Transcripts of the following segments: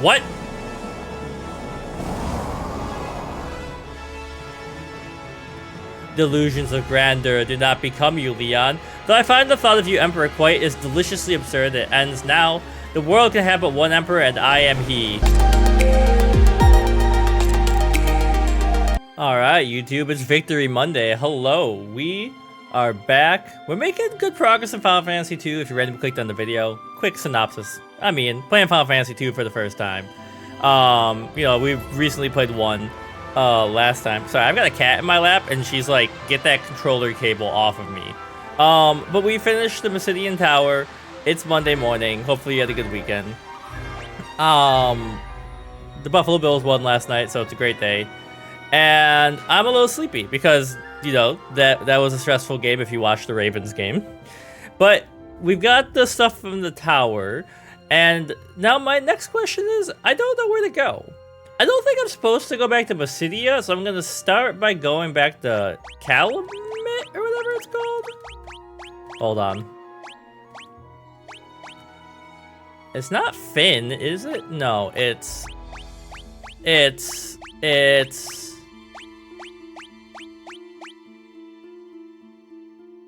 What? Delusions of grandeur do not become you, Leon. Though I find the thought of you, Emperor, quite is deliciously absurd. It ends now. The world can have but one emperor, and I am he. Alright, YouTube, it's Victory Monday. Hello, we are back. We're making good progress in Final Fantasy II. If you randomly clicked on the video, quick synopsis. I mean, playing Final Fantasy II for the first time. You know, we've recently played one last time. Sorry, I've got a cat in my lap, and she's like, get that controller cable off of me. But we finished the Masidian Tower. It's Monday morning. Hopefully you had a good weekend. The Buffalo Bills won last night, so it's a great day. And I'm a little sleepy because, you know, that was a stressful game if you watched the Ravens game. But we've got the stuff from the tower, and now my next question is, I don't know where to go. I don't think I'm supposed to go back to Basidia, so I'm gonna start by going back to Palamecia, or whatever it's called. Hold on. It's not Finn, is it? No, it's...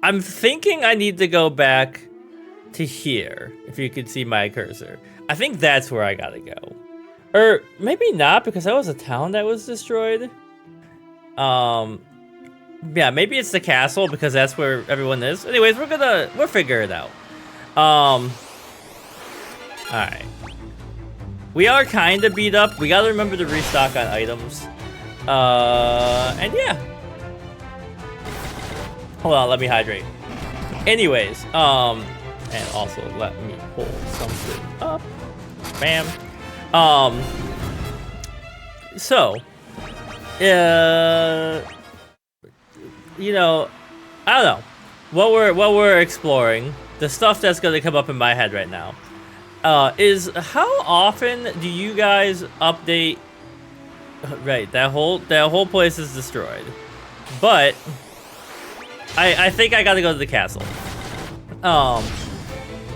I'm thinking I need to go back to here, if you could see my cursor. I think that's where I gotta go. Or maybe not, because that was a town that was destroyed. Yeah, maybe it's the castle, because that's where everyone is. Anyways, we'll figure it out. Alright. We are kind of beat up. We gotta remember to restock on items. And yeah. Hold on, let me hydrate. Anyways, and also let me pull something up. Bam. So, you know, I don't know what we're exploring. The stuff that's gonna come up in my head right now is how often do you guys update? Right, that whole place is destroyed, but I think I gotta go to the castle.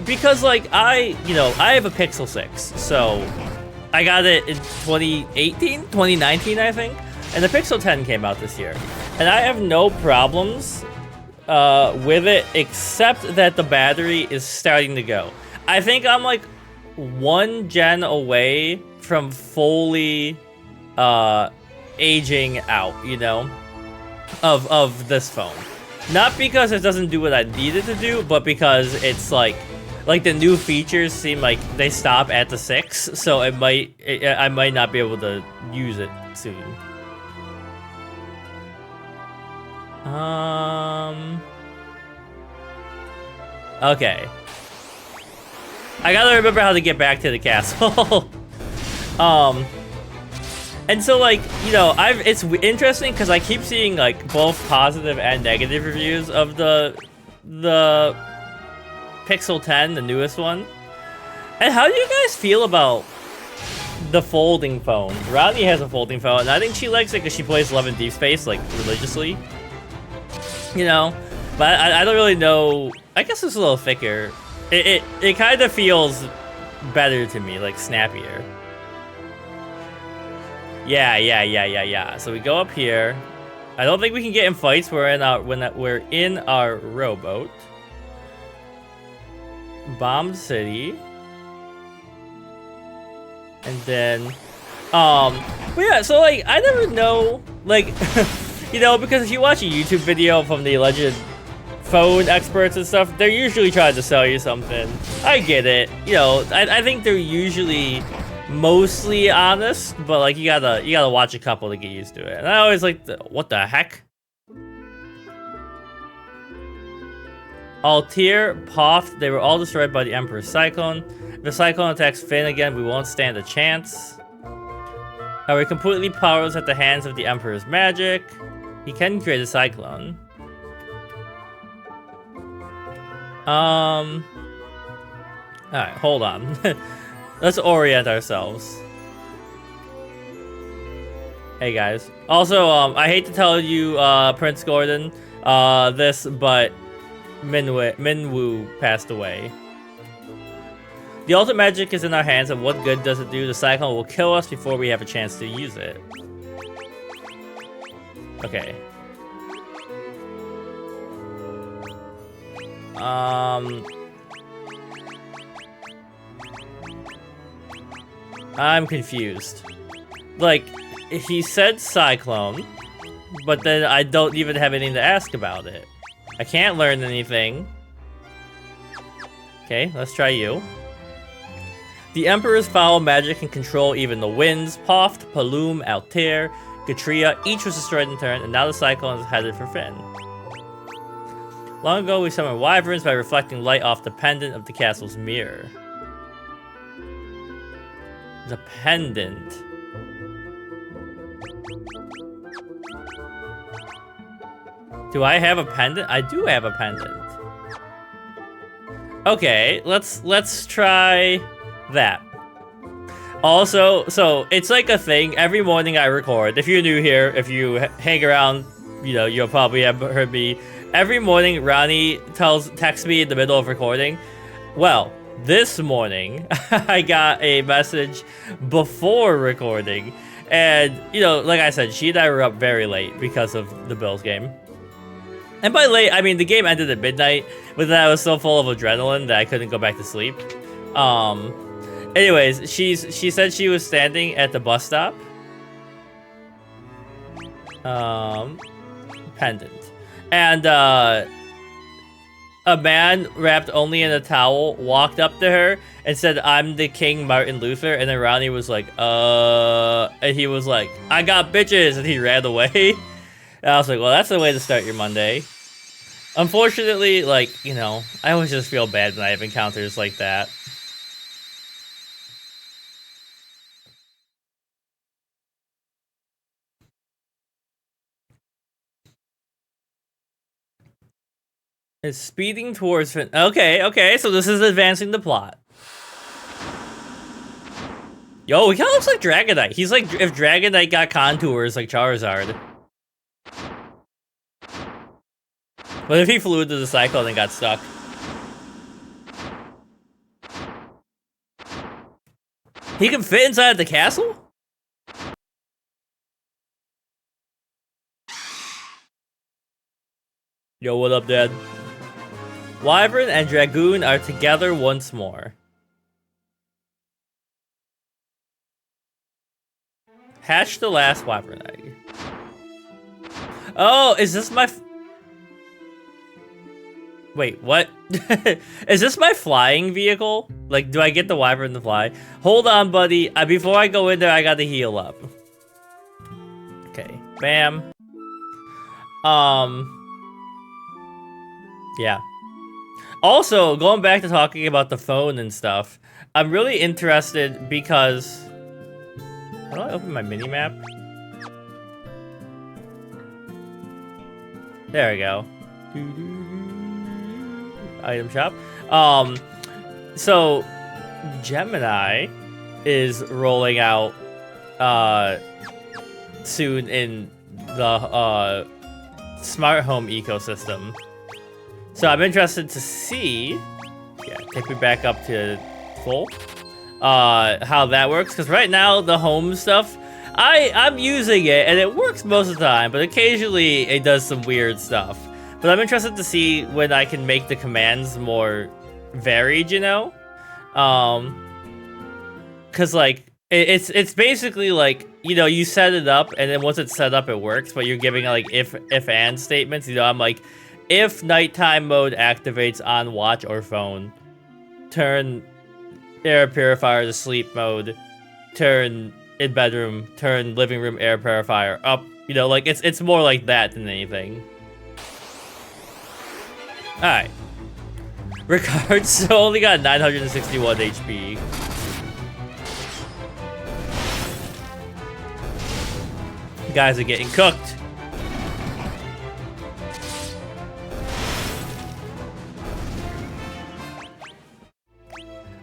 Because like I have a Pixel 6, so I got it in 2019, I think, and the Pixel 10 came out this year, and I have no problems with it, except that the battery is starting to go. I think I'm like one gen away from fully aging out, you know, of this phone. Not because it doesn't do what I need it to do, but because it's like the new features seem like they stop at the 6, so I might not be able to use it soon. Okay. I gotta remember how to get back to the castle. And so, like, you know, it's interesting because I keep seeing like both positive and negative reviews of the Pixel 10, the newest one. And how do you guys feel about the folding phone? Rodney has a folding phone, and I think she likes it because she plays Love and Deep Space, like, religiously. You know? But I don't really know. I guess it's a little thicker. It kind of feels better to me, like, snappier. Yeah. So we go up here. I don't think we can get in fights. We're in our rowboat. Bomb City. And then but yeah, so like I never know, like you know, because if you watch a YouTube video from the alleged phone experts and stuff, they're usually trying to sell you something. I get it. You know, I think they're usually mostly honest, but like you gotta watch a couple to get used to it. And I always like, what the heck? Altair, Poth, they were all destroyed by the Emperor's Cyclone. If the Cyclone attacks Finn again, we won't stand a chance. We're completely powerless at the hands of the Emperor's magic. He can create a Cyclone. Alright, hold on. Let's orient ourselves. Hey guys. Also, I hate to tell you, Prince Gordon, this, but Minwoo passed away. The ultimate magic is in our hands, and what good does it do? The Cyclone will kill us before we have a chance to use it. Okay. I'm confused. Like, he said Cyclone, but then I don't even have anything to ask about it. I can't learn anything. Okay, let's try you. The Emperor's foul magic can control even the winds. Poft, Palum, Altair, Gatria, each was destroyed in turn, and now the Cyclone is headed for Finn. Long ago, we summoned wyverns by reflecting light off the pendant of the castle's mirror. The pendant. Do I have a pendant? I do have a pendant. Okay, let's try that. Also, so it's like a thing. Every morning I record. If you're new here, if you hang around, you know, you'll probably have heard me. Every morning, Ronnie texts me in the middle of recording. Well, this morning, I got a message before recording. And, you know, like I said, she and I were up very late because of the Bills game. And by late, I mean the game ended at midnight, but then I was so full of adrenaline that I couldn't go back to sleep. Anyways, she said she was standing at the bus stop. Pendant. And, a man wrapped only in a towel walked up to her and said, "I'm the King Martin Luther," and then Ronnie was like, and he was like, "I got bitches," and he ran away. And I was like, well, that's the way to start your Monday. Unfortunately, like, you know, I always just feel bad when I have encounters like that. It's speeding towards Finn. Okay, so this is advancing the plot. Yo, he kind of looks like Dragonite. He's like if Dragonite got contours like Charizard. What if he flew into the Cyclone and got stuck? He can fit inside the castle? Yo, what up, Dad? Wyvern and Dragoon are together once more. Hatch the last Wyvern egg. Oh, is this my... Wait, what? Is this my flying vehicle? Like, do I get the Wyvern to fly? Hold on, buddy. Before I go in there, I gotta heal up. Okay, bam. Yeah. Also, going back to talking about the phone and stuff, I'm really interested because... How do I open my mini-map? There we go. Item shop. So Gemini is rolling out soon in the smart home ecosystem. So I'm interested to see. Yeah, take me back up to full. How that works, because right now the home stuff, I'm using it and it works most of the time, but occasionally it does some weird stuff. But I'm interested to see when I can make the commands more varied, you know? Cause like, it's basically like, you know, you set it up and then once it's set up, it works, but you're giving like if and statements, you know, I'm like, if nighttime mode activates on watch or phone, turn air purifier to sleep mode, turn in bedroom, turn living room air purifier up, you know, like it's more like that than anything. Alright. Ricard's only got 961 HP. Guys are getting cooked.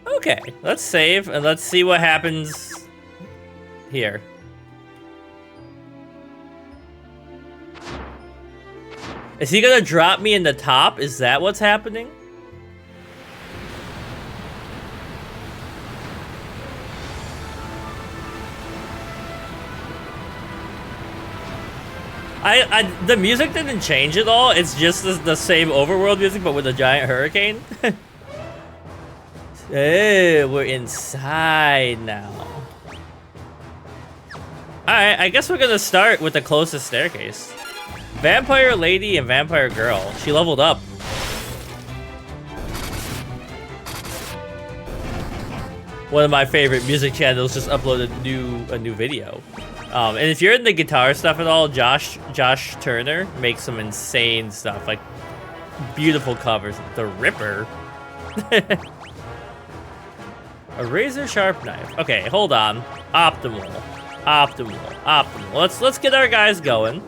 Okay, let's save and let's see what happens here. Is he gonna drop me in the top? Is that what's happening? The music didn't change at all. It's just the same overworld music, but with a giant hurricane. Hey, we're inside now. Alright, I guess we're gonna start with the closest staircase. Vampire Lady and Vampire Girl. She leveled up. One of my favorite music channels just uploaded a new video. And if you're in the guitar stuff at all, Josh Turner makes some insane stuff, like beautiful covers. The Ripper. A razor sharp knife. Okay, hold on. Optimal. Let's get our guys going.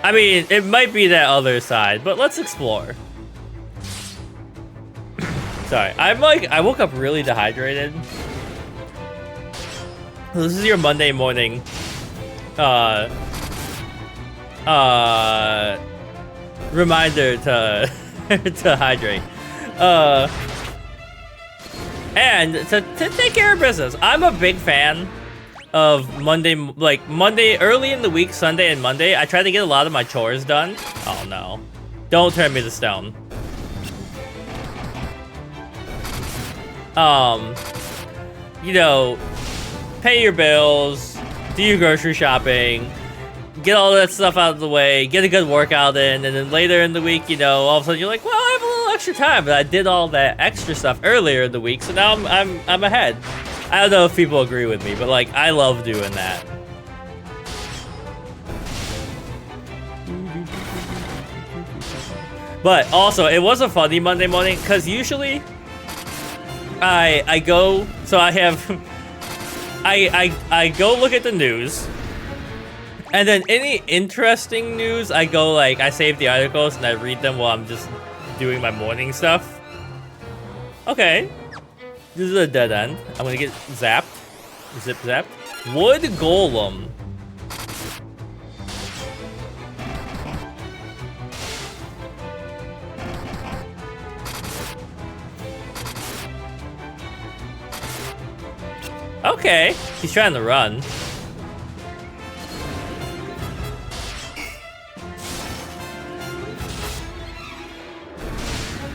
I mean, it might be that other side, but let's explore. Sorry, I woke up really dehydrated. This is your Monday morning reminder to to hydrate. And to take care of business. I'm a big fan of Monday, early in the week, Sunday and Monday. I try to get a lot of my chores done. Oh no. Don't turn me to stone. You know, pay your bills, do your grocery shopping, get all that stuff out of the way, get a good workout in, and then later in the week, you know, all of a sudden you're like, well, I have a little extra time, but I did all that extra stuff earlier in the week, so now I'm ahead. I don't know if people agree with me, but like, I love doing that. But also, it was a funny Monday morning, because usually I go, so I have, I go look at the news, and then any interesting news, I go like, I save the articles and I read them while I'm just doing my morning stuff. Okay, this is a dead end. I'm gonna get zapped, zip zapped. Wood Golem. Okay, he's trying to run.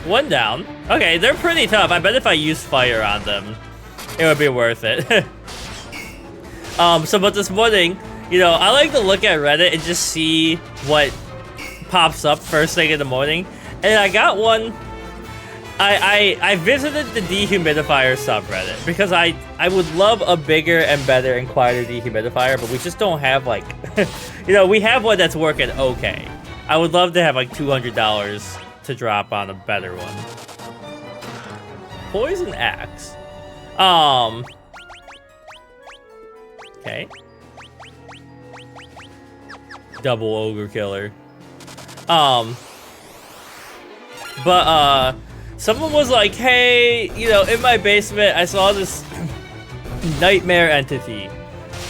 One down. Okay, they're pretty tough. I bet if I use fire on them, it would be worth it. But this morning, you know, I like to look at Reddit and just see what pops up first thing in the morning. And I got one. I visited the dehumidifier subreddit because I would love a bigger and better and quieter dehumidifier, but we just don't have like, you know, we have one that's working okay. I would love to have like $200 to drop on a better one. Poison axe. Okay. Double ogre killer. Someone was like, hey, you know, in my basement, I saw this nightmare entity.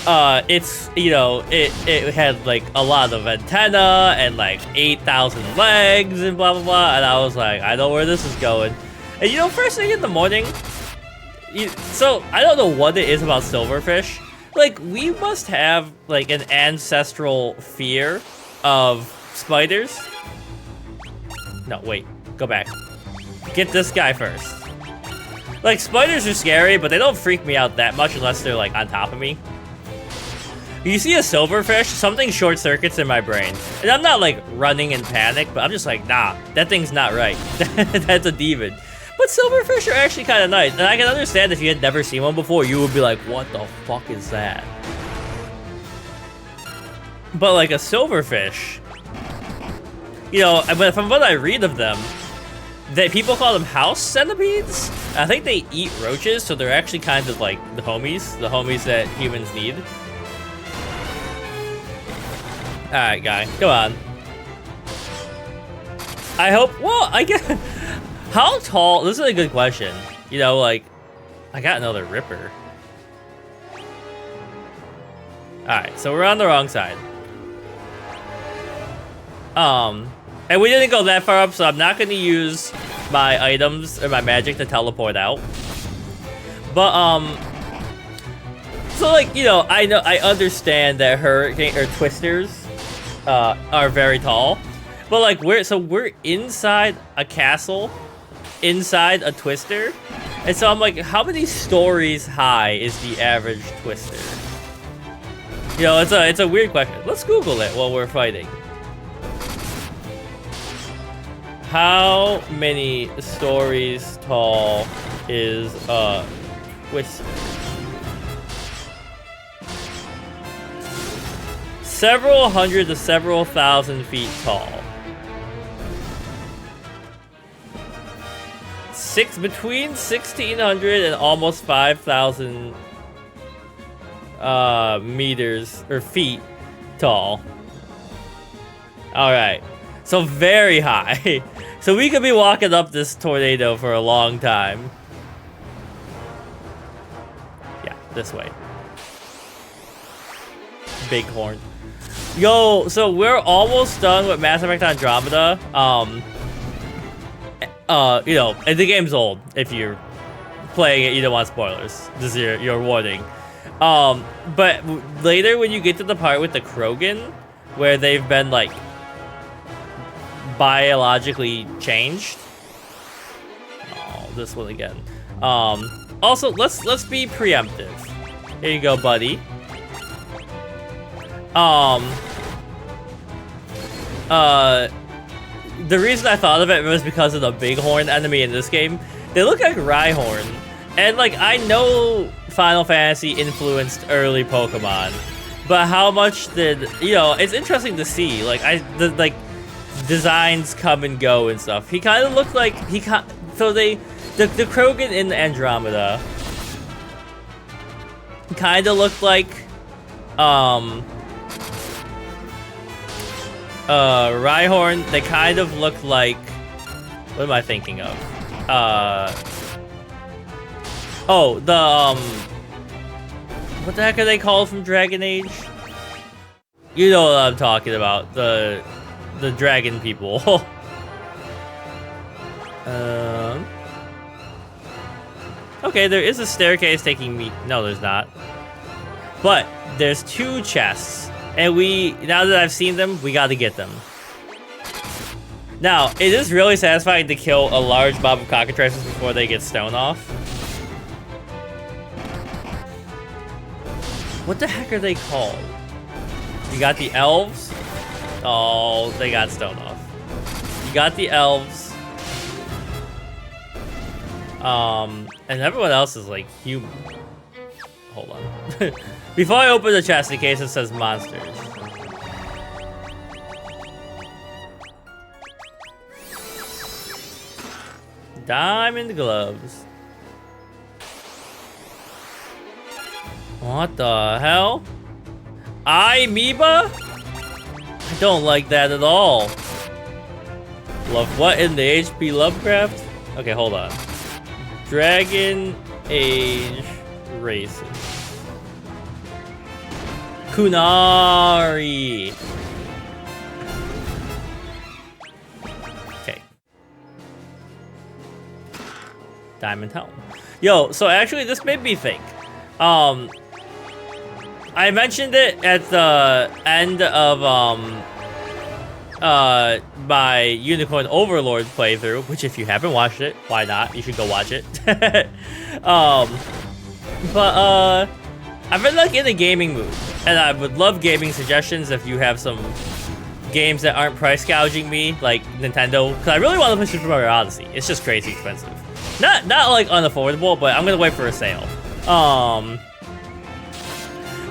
It's, you know, it had like a lot of antenna and like 8,000 legs and blah, blah, blah. And I was like, I know where this is going. And you know, first thing in the morning, so I don't know what it is about silverfish. Like, we must have like an ancestral fear of spiders. No, wait, go back. Get this guy first. Like, spiders are scary, but they don't freak me out that much unless they're, like, on top of me. You see a silverfish, something short circuits in my brain. And I'm not, like, running in panic, but I'm just like, nah, that thing's not right. That's a demon. But silverfish are actually kind of nice. And I can understand if you had never seen one before, you would be like, what the fuck is that? But, like, a silverfish, you know, but from what I read of them, that people call them house centipedes. I think they eat roaches, so they're actually kind of like the homies that humans need. All right, guy, come on. I hope. Well, I guess. How tall? This is a good question. You know, like, I got another Ripper. All right, so we're on the wrong side. And we didn't go that far up, so I'm not going to use my items or my magic to teleport out. But, So like, you know, I understand that hurricane or twisters are very tall, but like we're inside a castle, inside a twister, and so I'm like, how many stories high is the average twister? You know, it's a weird question. Let's Google it while we're fighting. How many stories tall is a twister? Several hundred to several thousand feet tall. Between 1,600 and almost 5,000 meters or feet tall. All right, so very high. So we could be walking up this tornado for a long time. Yeah, this way. Bighorn. Yo, so we're almost done with Mass Effect Andromeda. You know, and the game's old. If you're playing it, you don't want spoilers. This is your warning. But later when you get to the part with the Krogan, where they've been like biologically changed. Oh, this one again. Also, let's be preemptive. Here you go, buddy. The reason I thought of it was because of the Bighorn enemy in this game. They look like Rhyhorn. And like, I know Final Fantasy influenced early Pokemon, but how much did, you know, it's interesting to see. Like, like designs come and go and stuff. He kind of looked like, the Krogan in Andromeda kind of looked like, Rhyhorn. They kind of look like, what am I thinking of? Oh, what the heck are they called from Dragon Age? You know what I'm talking about, the dragon people. Okay, there is a staircase taking me, no there's not. But there's 2 chests. And now that I've seen them, we gotta get them. Now, it is really satisfying to kill a large mob of cockatrices before they get stone off. What the heck are they called? You got the elves. Oh, they got stone off. You got the elves. And everyone else is like human. Hold on. Before I open the chest, in case it says monsters. Diamond gloves. What the hell? Amoeba? I don't like that at all. Love what in the HP Lovecraft? Okay, hold on. Dragon Age races. Kunari. Okay. Diamond helm. Yo, so actually this made me think. I mentioned it at the end of my Unicorn Overlord playthrough, which if you haven't watched it, why not? You should go watch it. I've been like in a gaming mood, and I would love gaming suggestions if you have some games that aren't price gouging me, like Nintendo, because I really want to play Super Mario Odyssey. It's just crazy expensive. Not like unaffordable, but I'm gonna wait for a sale.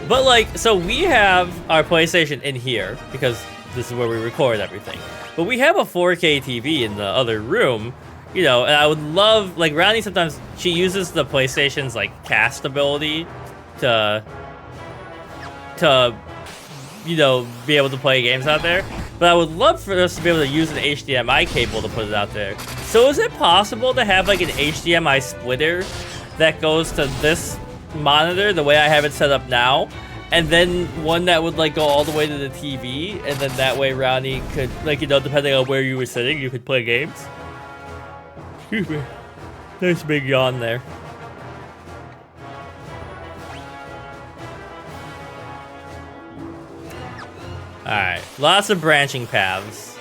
But like, so we have our PlayStation in here because this is where we record everything. But we have a 4K TV in the other room, you know, and I would love, like Ronnie sometimes, she uses the PlayStation's like cast ability to you know, be able to play games out there. But I would love for us to be able to use an HDMI cable to put it out there. So is it possible to have like an HDMI splitter that goes to this monitor the way I have it set up now, and then one that would like go all the way to the TV, and then that way Ronnie could, like, you know, depending on where you were sitting, you could play games. Excuse me. Nice big yawn there. Lots of branching paths.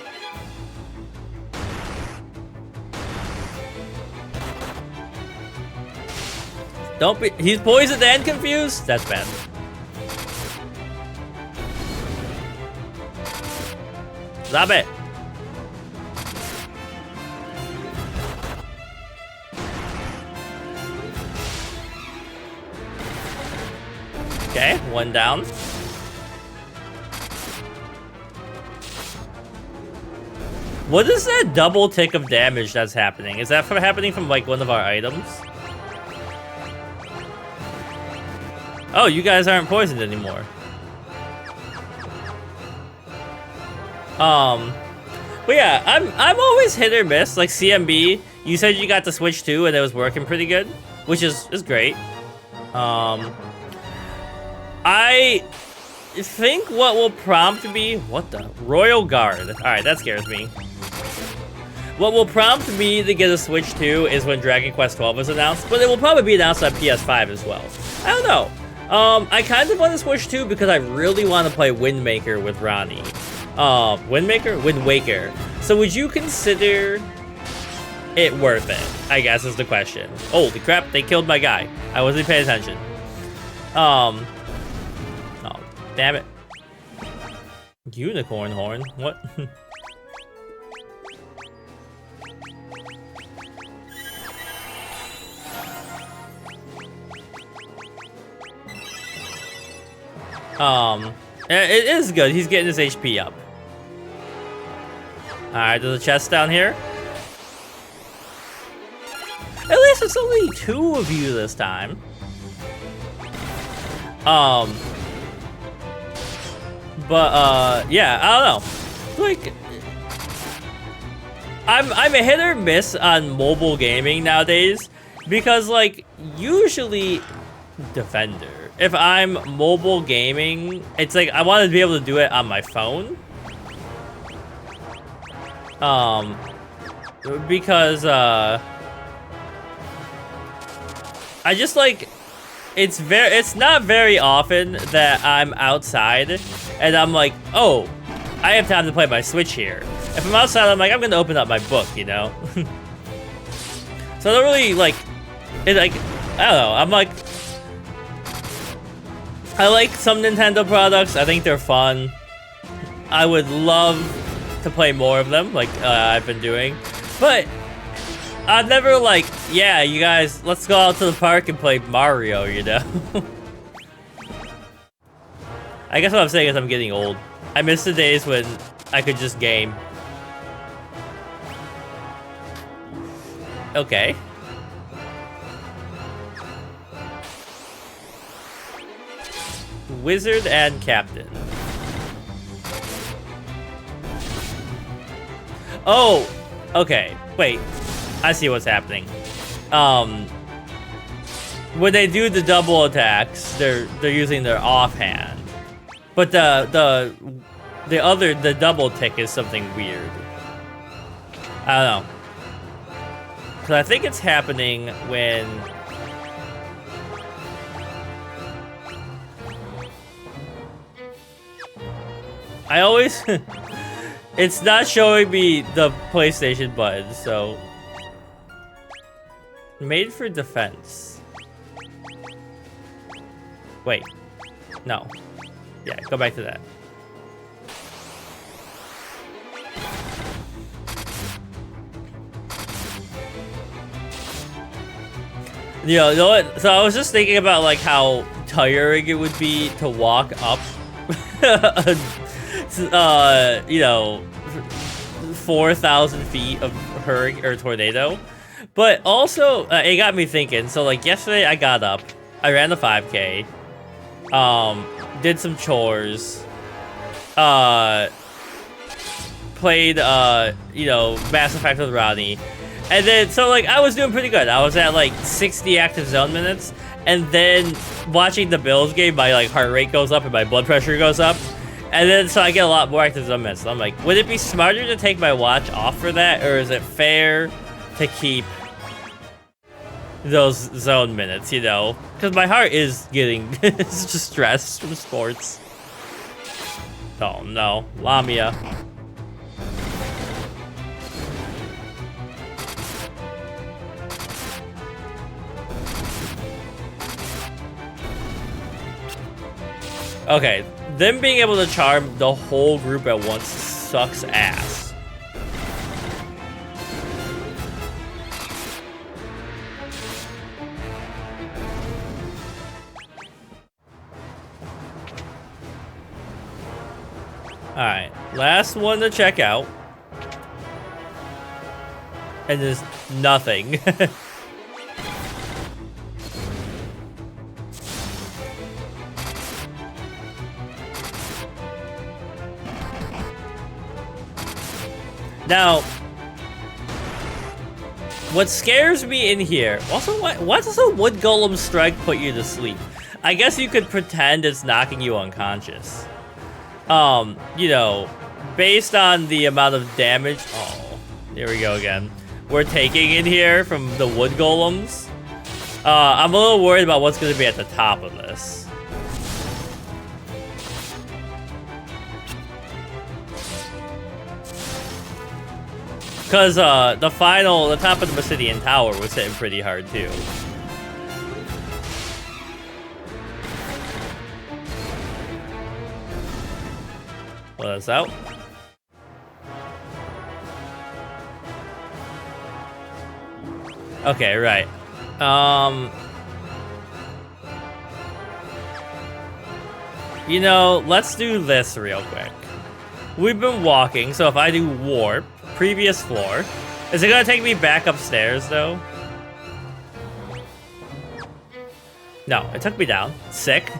Don't be- he's poisoned and confused? That's bad. Stop it. Okay, one down. What is that double tick of damage that's happening? Is that happening from like one of our items? Oh, you guys aren't poisoned anymore. But yeah, I'm always hit or miss. Like CMB, you said you got the Switch 2 and it was working pretty good, which is great. I think what will prompt me, what the Royal Guard. All right, that scares me. What will prompt me to get a Switch 2 is when Dragon Quest 12 is announced, but it will probably be announced on PS5 as well. I don't know. I kind of want to Switch 2 because I really want to play Wind Maker with Ronnie. Wind Waker. So would you consider it worth it? I guess is the question. Holy crap, they killed my guy. I wasn't paying attention. Oh, damn it. Unicorn horn? What? It is good. He's getting his HP up. Alright, there's a chest down here. At least it's only 2 of you this time. Yeah, I don't know. Like, I'm a hit or miss on mobile gaming nowadays because, like, usually Defender. If I'm mobile gaming, it's like I want to be able to do it on my phone. Because I just like it's not very often that I'm outside and I'm like, oh, I have time to play my Switch here. If I'm outside, I'm like, I'm gonna open up my book, you know? So I don't really like it. Like, I don't know. I'm like, I like some Nintendo products. I think they're fun. I would love to play more of them, like I've been doing. But I've never like, yeah, you guys, let's go out to the park and play Mario, you know? I guess what I'm saying is I'm getting old. I miss the days when I could just game. Okay. Wizard and Captain. Oh, okay. Wait, I see what's happening. When they do the double attacks, they're using their offhand, but the double tick is something weird. I don't know. So I think it's happening when. I always, it's not showing me the PlayStation button, so. Made for defense. Wait, no. Yeah, go back to that. You know what? So I was just thinking about like how tiring it would be to walk up you know, 4,000 feet of hurricane or tornado. But also, it got me thinking. So, like, yesterday I got up, I ran the 5K, did some chores, played, you know, Mass Effect with Rodney. And then, so, like, I was doing pretty good. I was at, like, 60 active zone minutes. And then, watching the Bills game, my, like, heart rate goes up and my blood pressure goes up. And then, so I get a lot more active zone minutes. So I'm like, would it be smarter to take my watch off for that? Or is it fair to keep those zone minutes, you know? Because my heart is getting it's just stressed from sports. Oh no, Lamia. Okay, them being able to charm the whole group at once sucks ass. Alright, last one to check out. And there's nothing. Now, what scares me in here, also, what does a wood golem strike put you to sleep? I guess you could pretend it's knocking you unconscious. You know, based on the amount of damage, oh, here we go again. We're taking in here from the wood golems. I'm a little worried about what's gonna be at the top of this. Because the top of the Obsidian Tower was hitting pretty hard too. Let us out. Okay, right. You know, let's do this real quick. We've been walking, so if I do warp, previous floor, is it gonna take me back upstairs though? No, it took me down. Sick.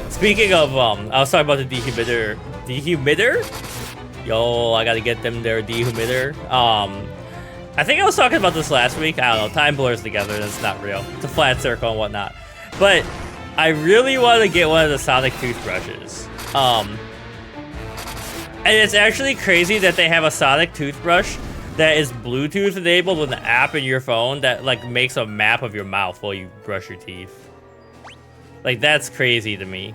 Speaking of, I was talking about the dehumiditor. Dehumiditor? Yo, I gotta get them their dehumiditor. I think I was talking about this last week. I don't know. Time blurs together and it's not real. It's a flat circle and whatnot. But I really want to get one of the sonic toothbrushes. And it's actually crazy that they have a sonic toothbrush that is Bluetooth enabled with an app in your phone that like makes a map of your mouth while you brush your teeth. Like, that's crazy to me.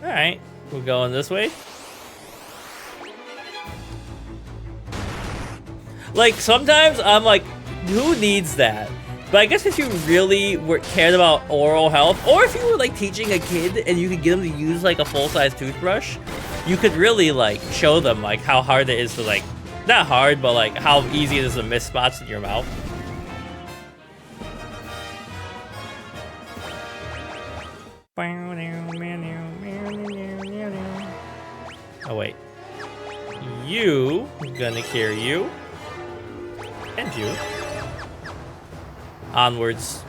Alright, we're going this way. Like, sometimes I'm like, who needs that? But I guess if you really cared about oral health, or if you were like teaching a kid and you could get them to use like a full-size toothbrush, you could really like show them like how hard it is to like, not hard, but like how easy it is to miss spots in your mouth. Oh wait, you gonna carry you. And you. Onwards.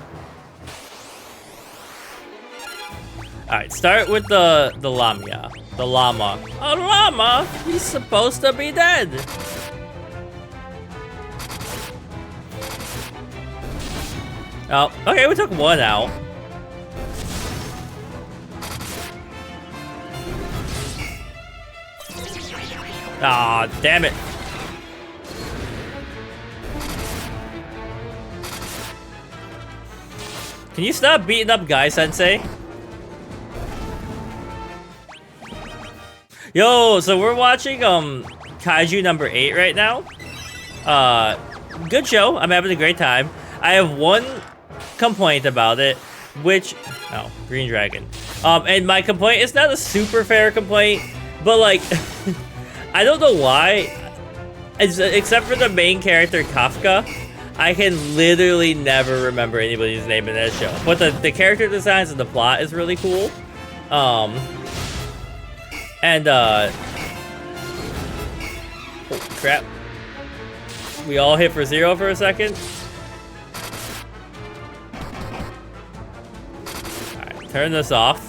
Alright, start with the Lamia. The llama. A llama? He's supposed to be dead. Oh, okay, we took one out. Aw, damn it. Can you stop beating up Guy Sensei? Yo, so we're watching Kaiju number 8 right now. Good show. I'm having a great time. I have one complaint about it, which Green Dragon. And my complaint is not a super fair complaint, but like I don't know why. Except for the main character Kafka, I can literally never remember anybody's name in that show. But the character designs and the plot is really cool. Oh crap. We all hit for 0 for a second. Alright, turn this off.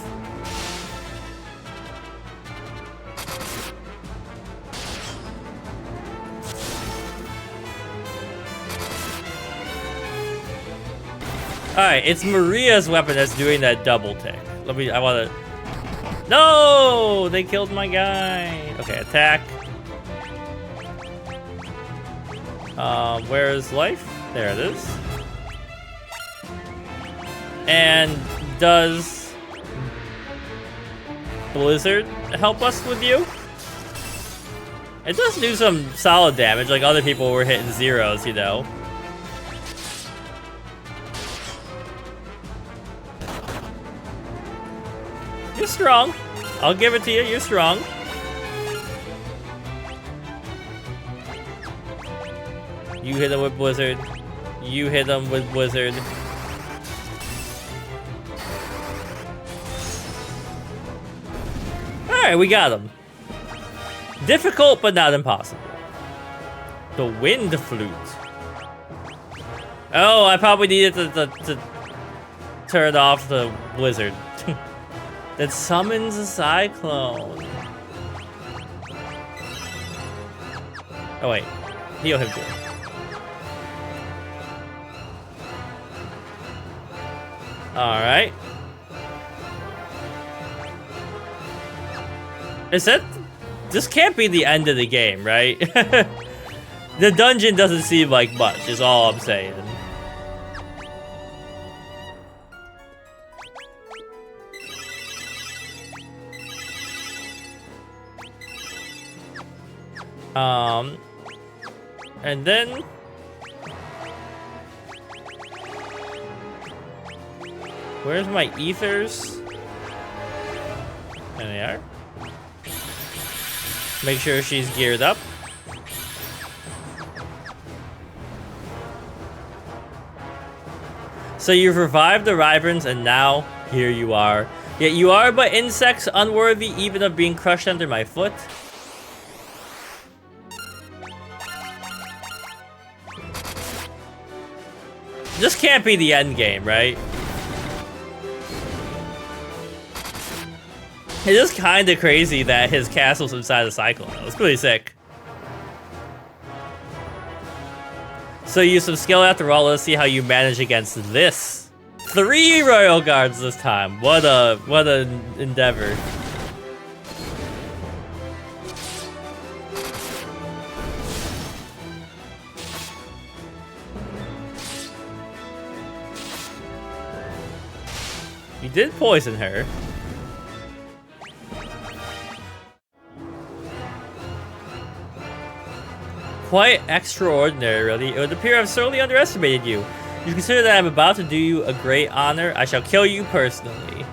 Alright, it's Maria's weapon that's doing that double tick. I wanna... No! They killed my guy. Okay, attack. Where is life? There it is. And does Blizzard help us with you? It does do some solid damage, like other people were hitting zeros, you know. You're strong. I'll give it to you, you're strong. You hit him with Blizzard. You hit him with Blizzard. Alright, we got him. Difficult, but not impossible. The wind flute. Oh, I probably needed to turn off the blizzard. That summons a cyclone. Oh wait, heal him too. Alright. Is that... This can't be the end of the game, right? The dungeon doesn't seem like much, is all I'm saying. And then... Where's my ethers? There they are. Make sure she's geared up. So you've revived the Wyverns, and now here you are. Yet you are but insects, unworthy even of being crushed under my foot. This can't be the end game, right? It is kind of crazy that his castle's inside a Cyclone. It's pretty sick. So use some skill after all. Let's see how you manage against this. 3 Royal Guards this time. What an endeavor. You did poison her. Quite extraordinary, really. It would appear I've sorely underestimated you. You consider that I'm about to do you a great honor. I shall kill you personally.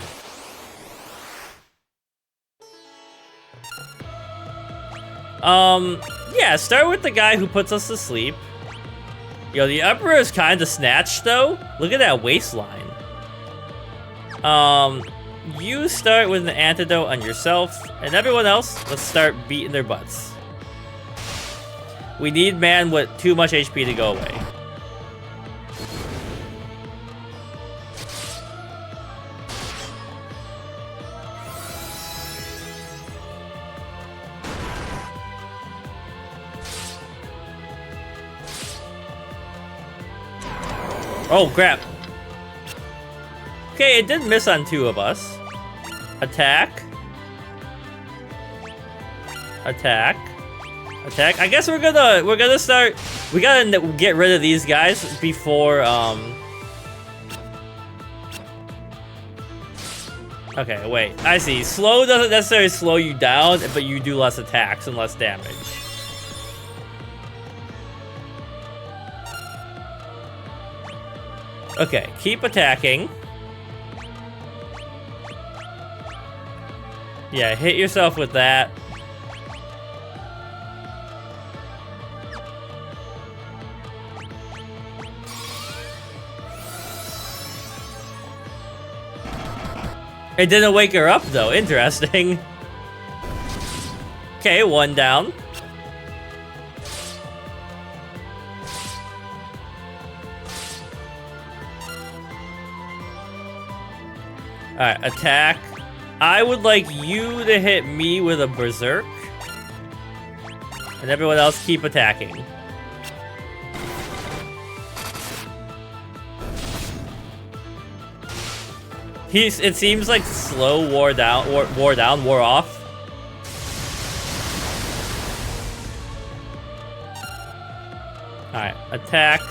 Yeah, start with the guy who puts us to sleep. Yo, the Emperor is kind of snatched, though. Look at that waistline. You start with an antidote on yourself, and everyone else, let's start beating their butts. We need man with too much HP to go away. Oh, crap. Okay, it did miss on 2 of us. Attack. Attack. Attack. I guess we're gonna start. We gotta get rid of these guys before. Okay, wait. I see. Slow doesn't necessarily slow you down, but you do less attacks and less damage. Okay, keep attacking. Yeah, hit yourself with that. It didn't wake her up, though. Interesting. Okay, 1 down. Alright, attack. I would like you to hit me with a berserk. And everyone else keep attacking. It seems like slow wore off. Alright, Attack.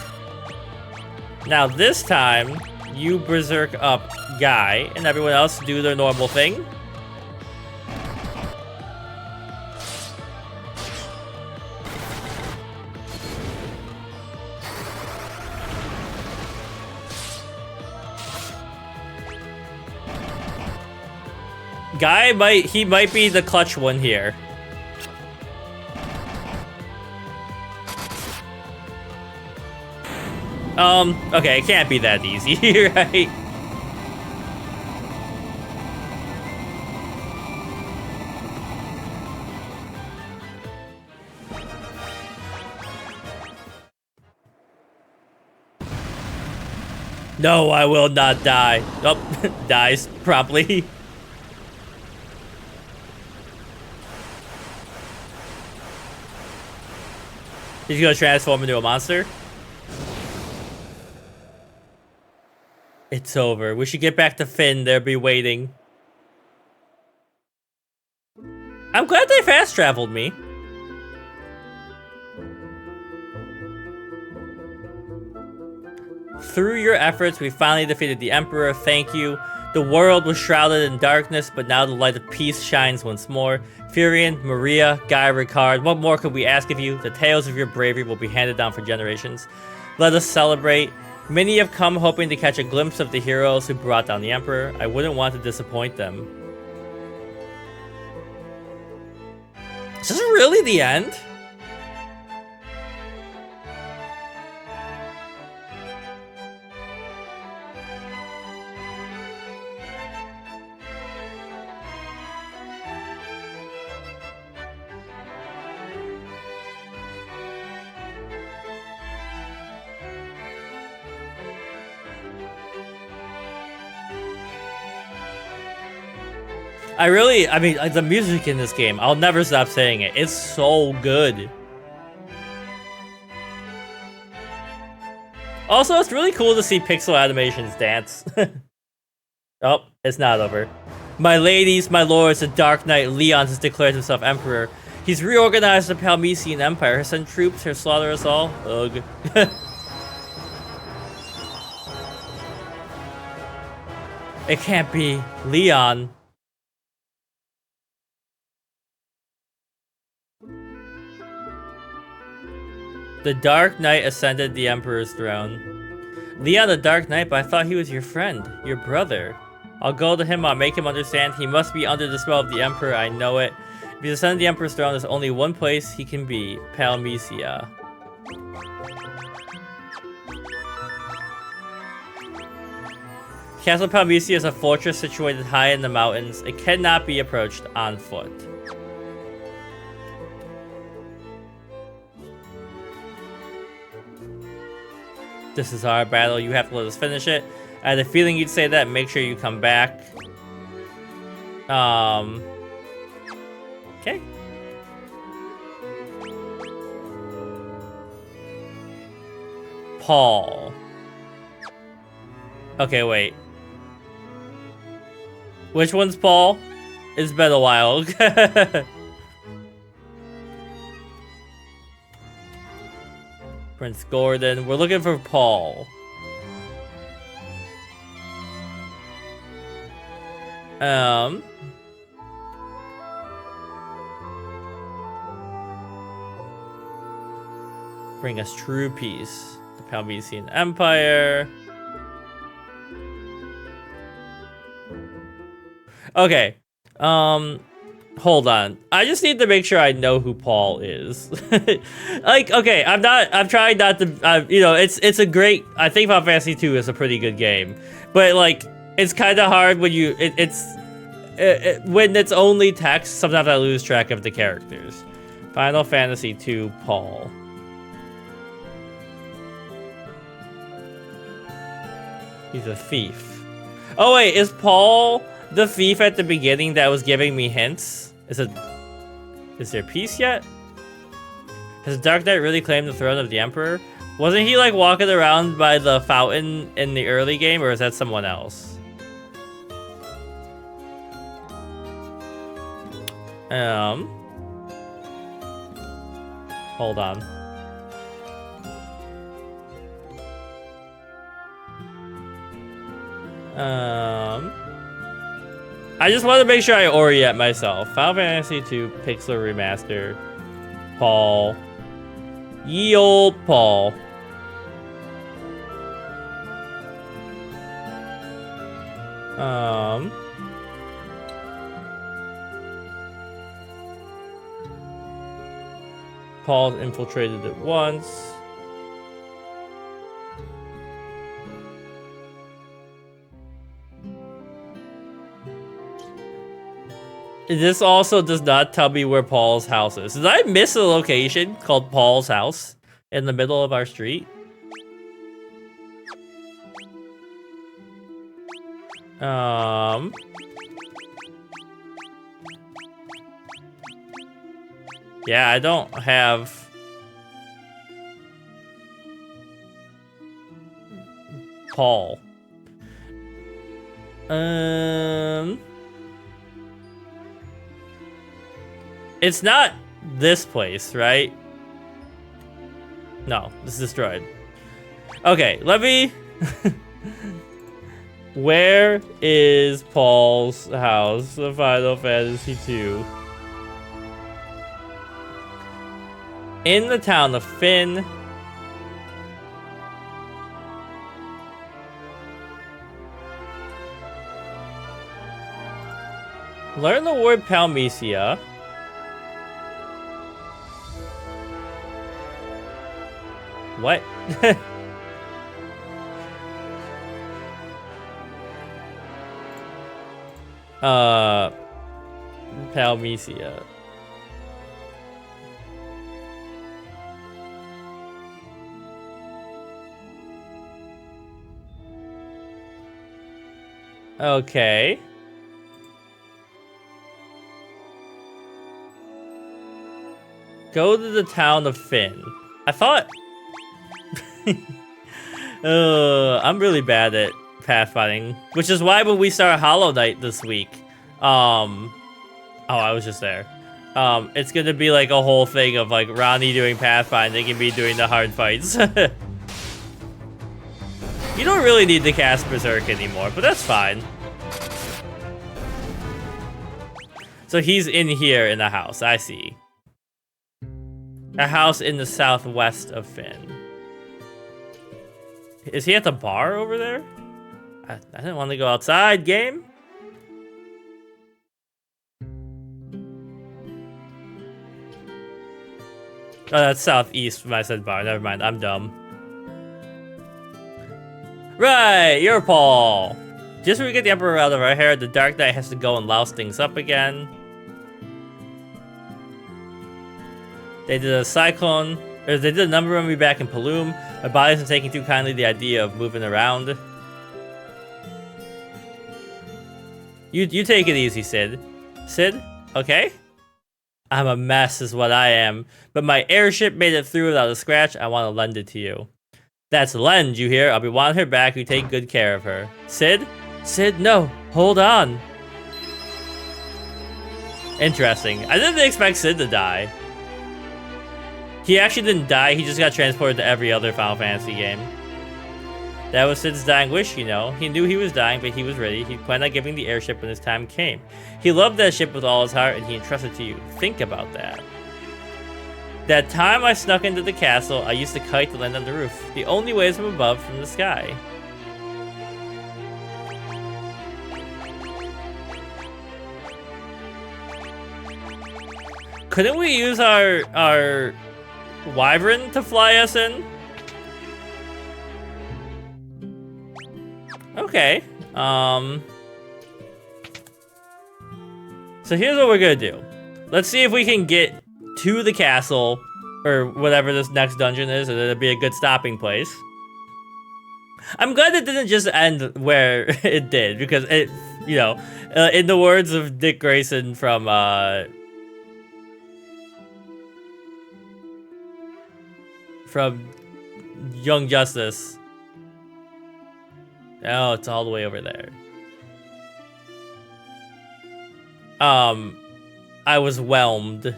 Now this time, you berserk up Guy, and everyone else do their normal thing. Guy might be the clutch one here. Okay, it can't be that easy, right? No, I will not die. Nope, dies promptly. He's gonna transform into a monster. It's over. We should get back to Finn. They'll be waiting. I'm glad they fast traveled me. Through your efforts, we finally defeated the Emperor. Thank you. The world was shrouded in darkness, but now the light of peace shines once more. Furion, Maria, Guy, Ricard, what more could we ask of you? The tales of your bravery will be handed down for generations. Let us celebrate. Many have come hoping to catch a glimpse of the heroes who brought down the Emperor. I wouldn't want to disappoint them. Is this really the end? I mean, the music in this game, I'll never stop saying it. It's so good. Also, it's really cool to see pixel animations dance. Oh, it's not over. My ladies, my lords, the Dark Knight Leon has declared himself Emperor. He's reorganized the Palamecian Empire, has sent troops to slaughter us all. Ugh. It can't be. Leon. The Dark Knight ascended the Emperor's throne. Leon the Dark Knight, but I thought he was your friend, your brother. I'll go to him, I'll make him understand. He must be under the spell of the Emperor, I know it. If he's ascended the Emperor's throne, there's only one place he can be, Palamecia. Castle Palamecia is a fortress situated high in the mountains. It cannot be approached on foot. This is our battle. You have to let us finish it. I had a feeling you'd say that. Make sure you come back. Okay. Paul. Okay, wait. Which one's Paul? It's been a while. Prince Gordon. We're looking for Paul. Bring us true peace. The Palamecian Empire. Okay. Hold on. I just need to make sure I know who Paul is. Like, okay, I'm trying not to, you know, it's a great, I think Final Fantasy 2 is a pretty good game. But, like, it's kind of hard when you, when it's only text, sometimes I lose track of the characters. Final Fantasy 2 Paul. He's a thief. Oh wait, is Paul the thief at the beginning that was giving me hints? Is there peace yet? Has the Dark Knight really claimed the throne of the Emperor? Wasn't he like walking around by the fountain in the early game, or is that someone else? Hold on. I just want to make sure I orient myself. Final Fantasy 2 Pixel Remaster. Paul. Ye old Paul. Paul's infiltrated it once. This also does not tell me where Paul's house is. Did I miss a location called Paul's house in the middle of our street? Yeah, I don't have Paul. It's not this place, right? No, it's destroyed. Okay, let me... Where is Paul's house? The Final Fantasy 2. In the town of Finn. Learn the word Palamecia. What? Palamecia. Okay. Go to the town of Finn. I thought... I'm really bad at pathfinding, which is why when we start Hollow Knight this week, oh, I was just there. It's gonna be like a whole thing of like Ronnie doing pathfinding and me doing the hard fights. You don't really need to cast Berserk anymore, but that's fine. So he's in here in the house, I see. A house in the southwest of Finn. Is he at the bar over there? I didn't want to go outside, game. Oh, that's southeast when I said bar. Never mind, I'm dumb. Right, you're Paul. Just when we get the Emperor out of our hair, the Dark Knight has to go and louse things up again. They did a Cyclone, or they did a number on me back in Paloom. My body isn't taking too kindly the idea of moving around. You take it easy, Sid. Sid, okay? I'm a mess is what I am, but my airship made it through without a scratch. I want to lend it to you. That's lend, you hear? I'll be wanting her back. You take good care of her. Sid? Sid, no. Hold on. Interesting. I didn't expect Sid to die. He actually didn't die, he just got transported to every other Final Fantasy game. That was Sid's dying wish, you know. He knew he was dying, but he was ready. He planned on giving the airship when his time came. He loved that ship with all his heart, and he entrusted to you. Think about that. That time I snuck into the castle, I used to kite to land on the roof. The only way is from above, from the sky. Couldn't we use our Wyvern to fly us in? Okay. So here's what we're gonna do. Let's see if we can get to the castle, or whatever this next dungeon is, and it'll be a good stopping place. I'm glad it didn't just end where it did, because it, you know, in the words of Dick Grayson from Young Justice. Oh, it's all the way over there. I was whelmed.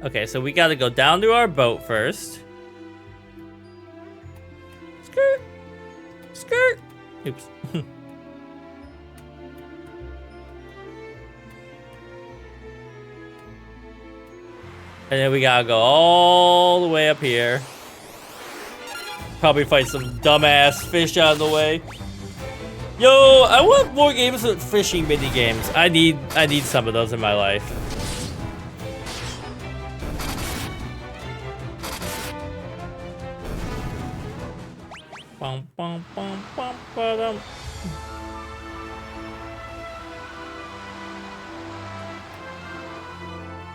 Okay, so we gotta go down to our boat first. Skirt! Skirt! Oops. And then we gotta go all the way up here. Probably fight some dumbass fish out of the way. Yo, I want more games with fishing mini games. I need some of those in my life. Bum, bum, bum, bum, ba-dum.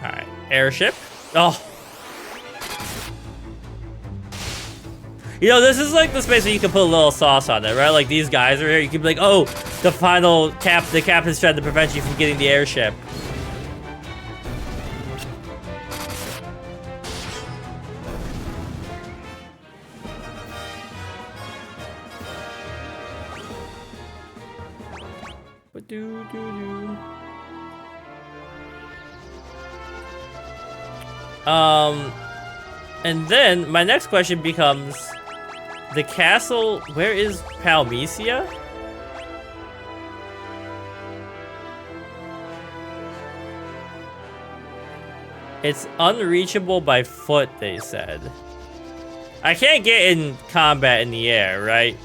All right, airship. Oh. You know, this is like the space where you can put a little sauce on it, right? Like these guys are here. You can be like, oh, the captain's trying to prevent you from getting the airship. And then my next question becomes, the castle, where is Palamecia? It's unreachable by foot, they said. I can't get in combat in the air, right?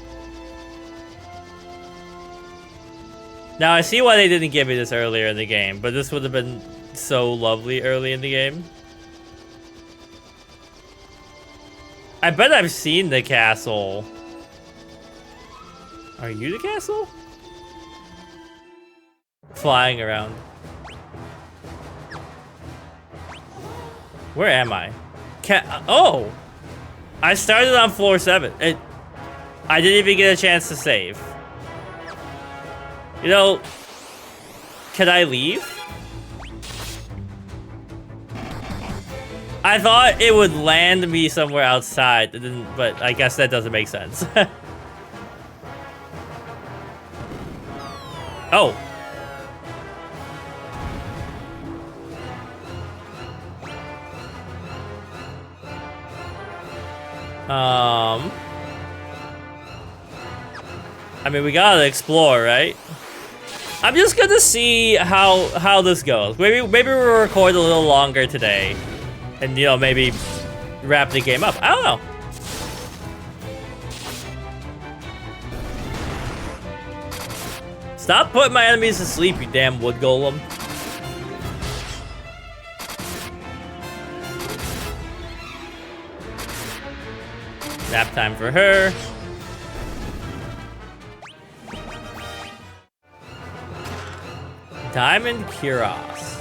Now, I see why they didn't give me this earlier in the game, but this would have been so lovely early in the game. I bet I've seen the castle. Are you the castle? Flying around. Where am I? Oh! I started on floor 7. I didn't even get a chance to save. You know, can I leave? I thought it would land me somewhere outside, but I guess that doesn't make sense. Oh. I mean, we gotta explore, right? I'm just gonna see how this goes. Maybe we'll record a little longer today, and you know, maybe wrap the game up. I don't know. Stop putting my enemies to sleep, you damn wood golem. Nap time for her. Diamond Kuros.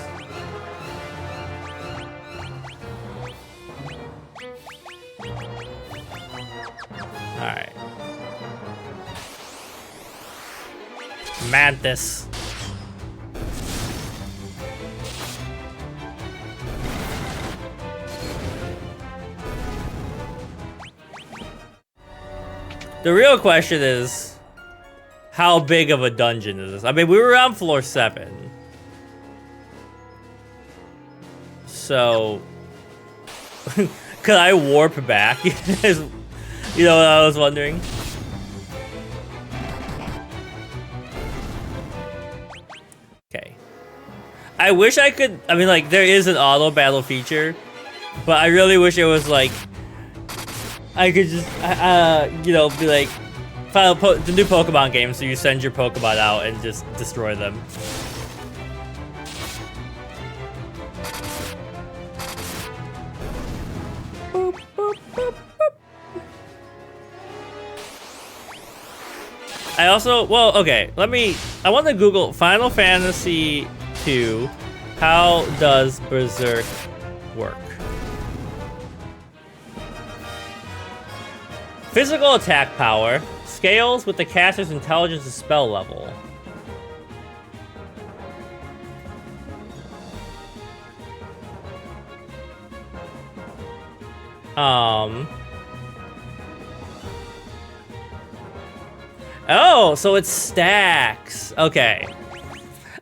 Alright. Mantis. The real question is, how big of a dungeon is this? I mean, we were on floor 7. So, could I warp back? You know what I was wondering? Okay. I wish I could, I mean, like, there is an auto battle feature, but I really wish it was like, I could just, you know, be like, the new Pokemon game, so you send your Pokemon out and just destroy them. Boop, boop, boop, boop. I also, well, okay, I want to Google Final Fantasy II, how does Berserk work? Physical attack power scales with the caster's intelligence and spell level. Oh, so it stacks. Okay.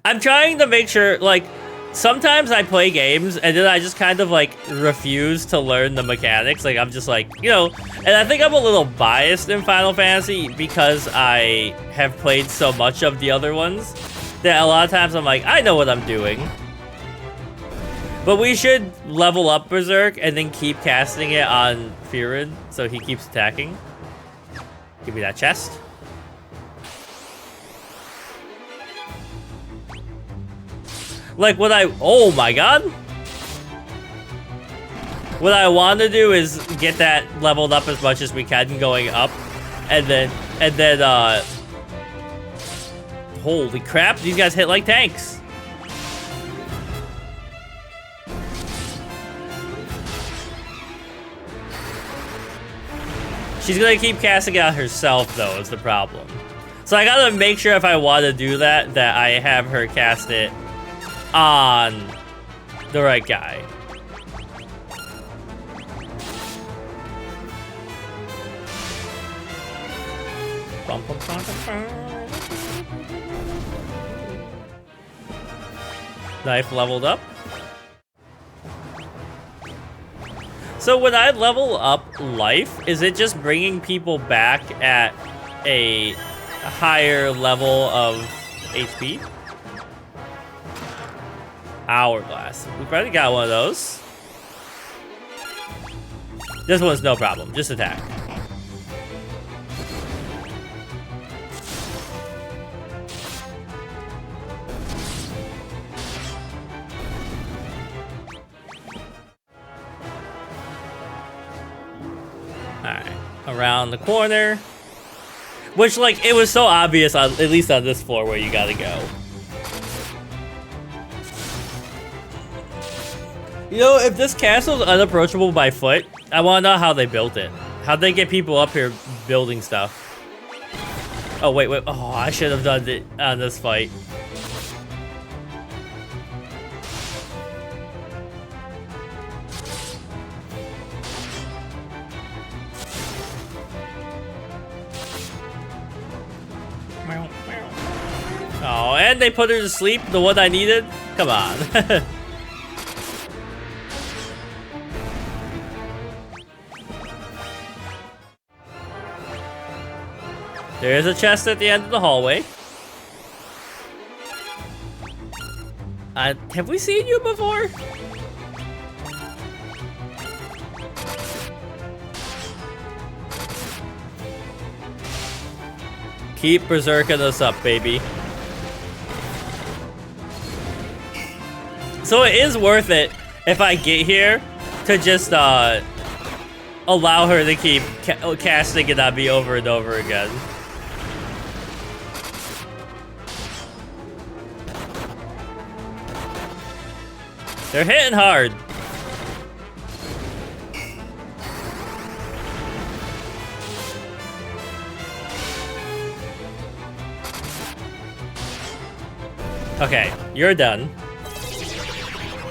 I'm trying to make sure, like, sometimes I play games and then I just kind of like refuse to learn the mechanics. Like I'm just like, you know, and I think I'm a little biased in Final Fantasy because I have played so much of the other ones that a lot of times I'm like, I know what I'm doing. But we should level up Berserk and then keep casting it on Firin so he keeps attacking. Give me that chest. Like what oh my god. What I want to do is get that leveled up as much as we can going up. And then, holy crap, these guys hit like tanks. She's gonna keep casting it out herself, though, is the problem. So I gotta make sure if I want to do that, that I have her cast it on the right guy. Knife leveled up. So when I level up life, is it just bringing people back at a higher level of HP? Hourglass. We've already got one of those. This one's no problem. Just attack. Alright. Around the corner. Which, like, it was so obvious, at least on this floor, where you gotta go. You know, if this castle's unapproachable by foot, I want to know how they built it. How'd they get people up here building stuff? Oh, wait. Oh, I should have done it on this fight. Oh, and they put her to sleep, the one I needed? Come on. There is a chest at the end of the hallway. Have we seen you before? Keep berserking us up, baby. So it is worth it if I get here to just allow her to keep casting it on me over and over again. They're hitting hard. Okay, you're done.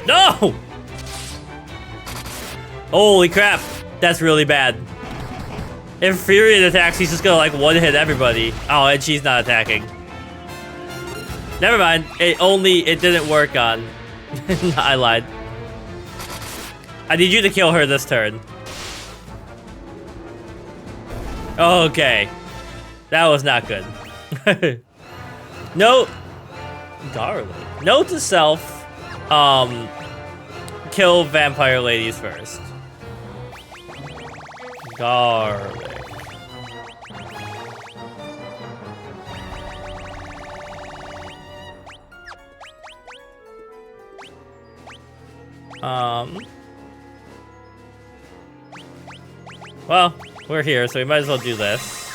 No! Holy crap, that's really bad. If Fury attacks, he's just gonna like one-hit everybody. Oh, and she's not attacking. Never mind, it didn't work on. I lied. I need you to kill her this turn. Okay. That was not good. No. Garlic. Note to self. Kill vampire ladies first. Garlic. Well, we're here, so we might as well do this.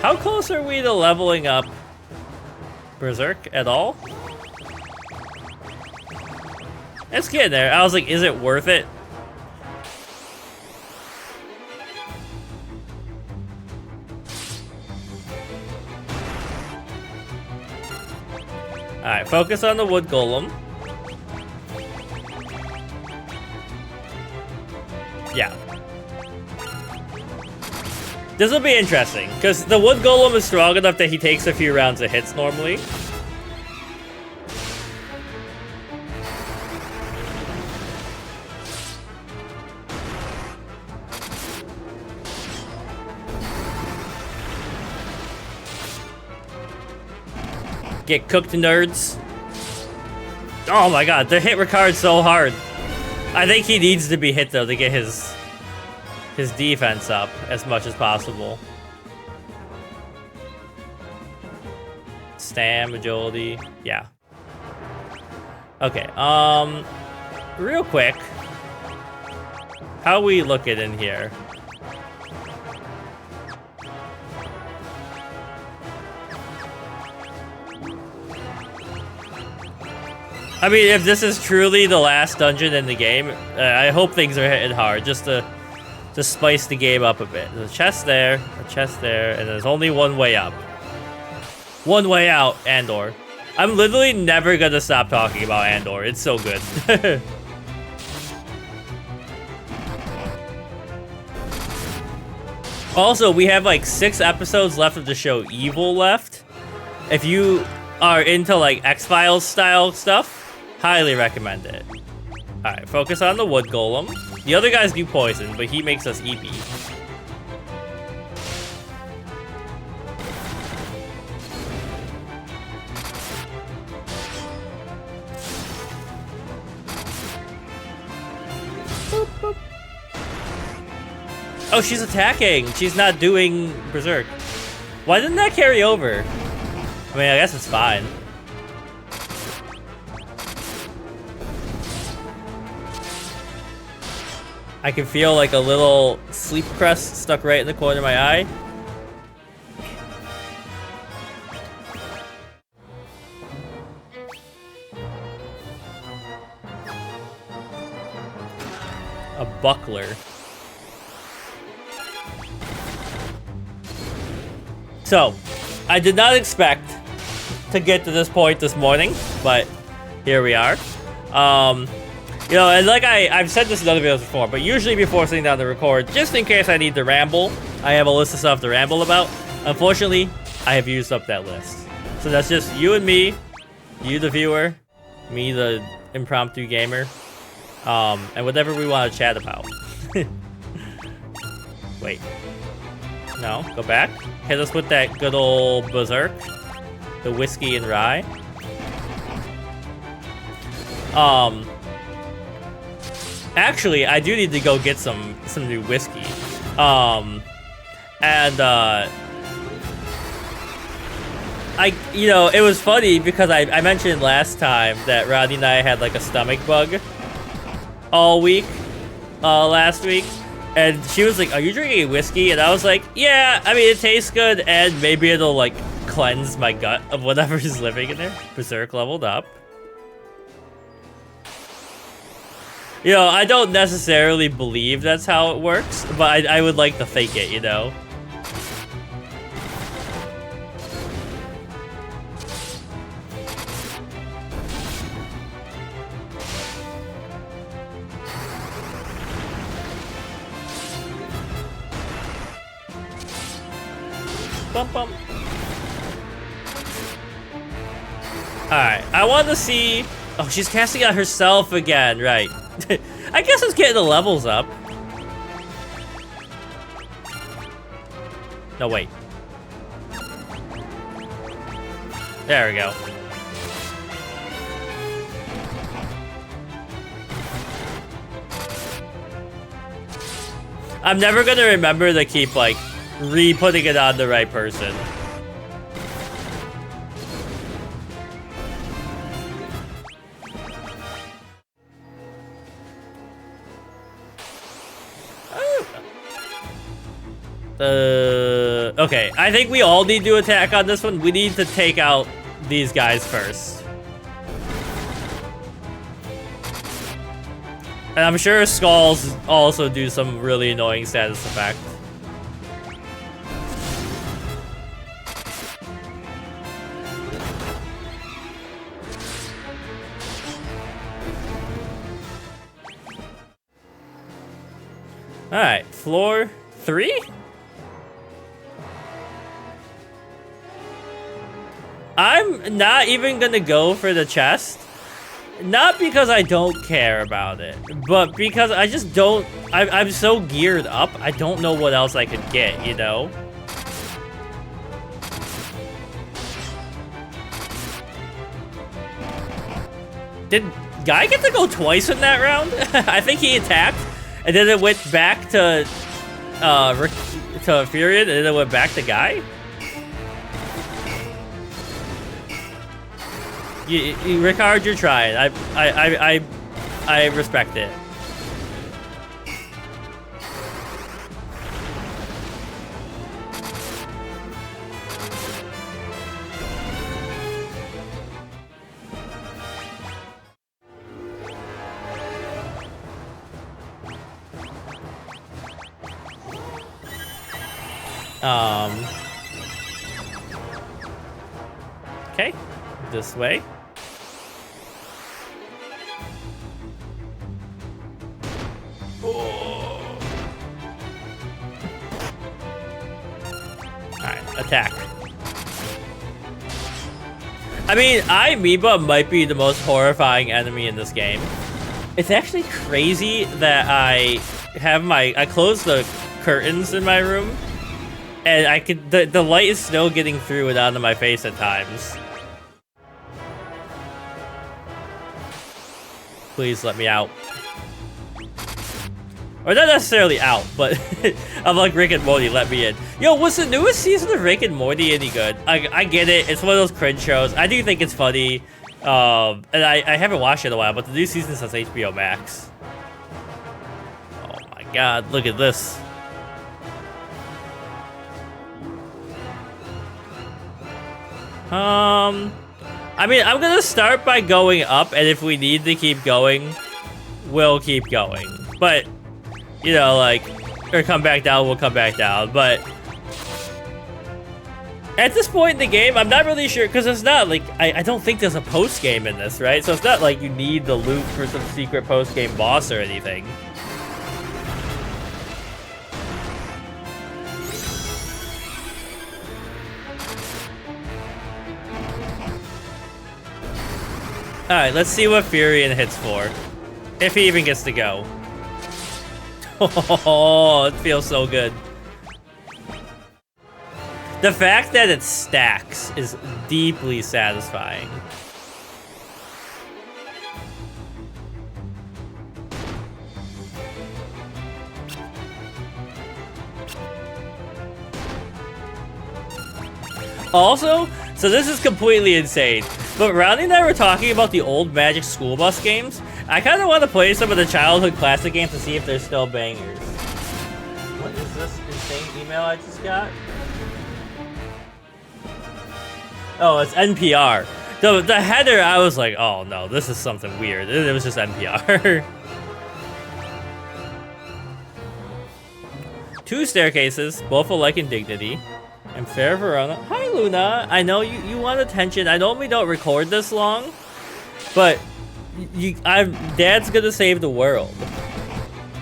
How close are we to leveling up Berserk at all? It's getting there. I was like, is it worth it? Alright, focus on the wood golem. Yeah. This will be interesting, because the wood golem is strong enough that he takes a few rounds of hits normally. Get cooked, nerds. Oh my god, the hit Ricard's so hard. I think he needs to be hit, though, to get his defense up as much as possible. Stam, agility, yeah. Okay, real quick. How we look it in here? I mean, if this is truly the last dungeon in the game, I hope things are hitting hard, just to spice the game up a bit. There's a chest there, and there's only one way up. One way out, Andor. I'm literally never gonna stop talking about Andor. It's so good. Also, we have like 6 episodes left of the show Evil left. If you are into like X-Files style stuff, highly recommend it. Alright, focus on the wood golem. The other guys do poison, but he makes us EP. Boop, boop. Oh, she's attacking. She's not doing Berserk. Why didn't that carry over? I mean, I guess it's fine. I can feel like a little sleep crest stuck right in the corner of my eye. A buckler. So, I did not expect to get to this point this morning, but here we are. You know, and like I've said this in other videos before, but usually before sitting down to record, just in case I need to ramble, I have a list of stuff to ramble about. Unfortunately, I have used up that list. So that's just you and me, you the viewer, me the impromptu gamer, and whatever we want to chat about. Wait. No, go back. Hit us with that good old Berserk. The whiskey and rye. Actually, I do need to go get some new whiskey. You know, it was funny because I mentioned last time that Rodney and I had like a stomach bug all week, last week. And she was like, are you drinking whiskey? And I was like, yeah, I mean, it tastes good and maybe it'll like cleanse my gut of whatever's living in there. Berserk leveled up. You know, I don't necessarily believe that's how it works, but I would like to think it, you know? Bump, bump. Alright, I want to see... Oh, she's casting out herself again, right. I guess it's getting the levels up. No, wait. There we go. I'm never gonna remember to keep, like, re-putting it on the right person. Okay, I think we all need to attack on this one. We need to take out these guys first. And I'm sure skulls also do some really annoying status effect. Alright, floor 3? I'm not even gonna go for the chest. Not because I don't care about it, but because I just don't... I'm so geared up, I don't know what else I could get, you know? Did Guy get to go twice in that round? I think he attacked, and then it went back to Furion, and then it went back to Guy? Ricard, you're trying. I respect it. Okay, this way. Alright, attack. I mean, Amoeba might be the most horrifying enemy in this game. It's actually crazy that I closed the curtains in my room, and I could the light is still getting through and onto my face at times. Please let me out. Or not necessarily out, but I'm like Rick and Morty, let me in. Yo, was the newest season of Rick and Morty any good? I get it, it's one of those cringe shows. I do think it's funny. And I haven't watched it in a while, but the new season says HBO Max. Oh my god, look at this. I mean, I'm gonna start by going up, and if we need to keep going, we'll keep going. But, you know, like, or come back down, we'll come back down. But at this point in the game, I'm not really sure, because it's not, like, I don't think there's a post-game in this, right? So it's not like you need the loot for some secret post-game boss or anything. Alright, let's see what Furion hits for. If he even gets to go. Oh, it feels so good. The fact that it stacks is deeply satisfying. Also, so this is completely insane, but Rounding and I were talking about the old Magic School Bus games. I kind of want to play some of the childhood classic games to see if they're still bangers. What is this insane email I just got? Oh, it's NPR. The header, I was like, oh no, this is something weird. It was just NPR. 2 staircases, both alike in dignity. And Fair Verona. Hi, Luna. I know you want attention. I normally don't record this long, but Dad's gonna save the world.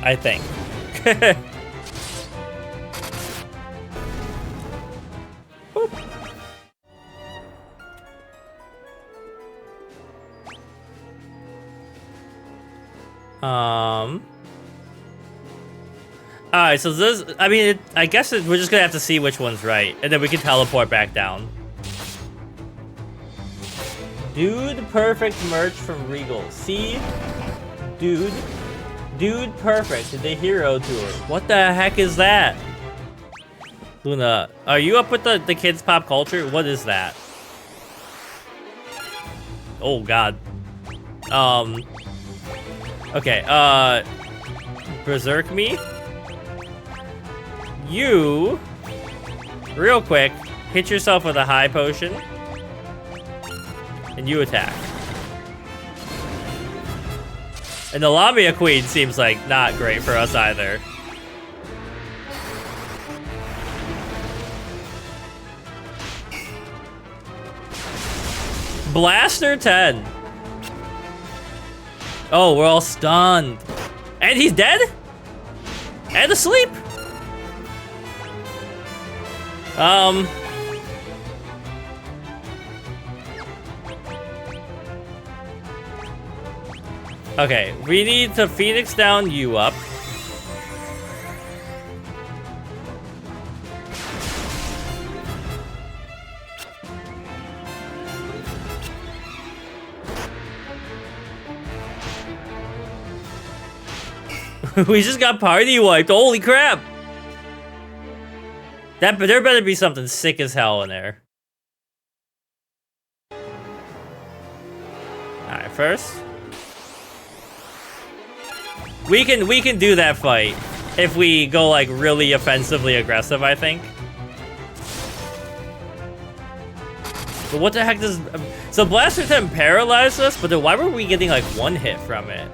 I think. Alright, so this, I mean, I guess we're just gonna have to see which one's right, and then we can teleport back down. Dude Perfect merch from Regal. See? Dude Perfect, the Hero Tour. What the heck is that? Luna, are you up with the kids' pop culture? What is that? Oh, God. Okay, Berserk me? You, real quick, hit yourself with a high potion, and you attack. And the Lamia Queen seems like not great for us either. Blaster 10. Oh, we're all stunned. And he's dead? And asleep? Okay, we need to Phoenix down you up. We just got party wiped. Holy crap! There better be something sick as hell in there. Alright, first. We can do that fight if we go like really offensively aggressive, I think. But what the heck does... So Blaster 10 paralyzed us, but then why were we getting like one hit from it?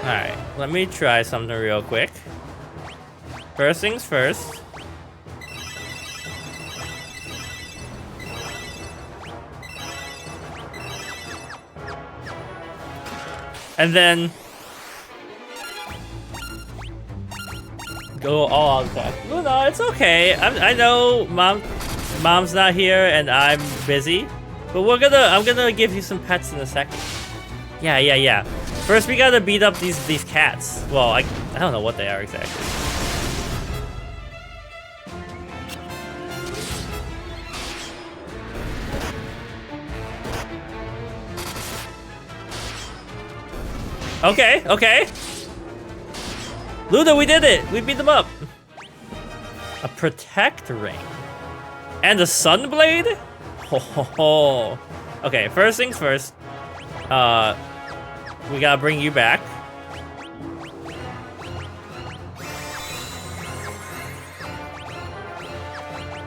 Alright, let me try something real quick. First things first. And then go all out attack. No, it's okay. I know mom's not here and I'm busy, but I'm gonna give you some pets in a second. Yeah. First, we gotta beat up these cats. Well, I don't know what they are exactly. Okay. Luna, we did it! We beat them up! A Protect Ring. And a Sunblade? Ho. Okay, first things first. We gotta bring you back.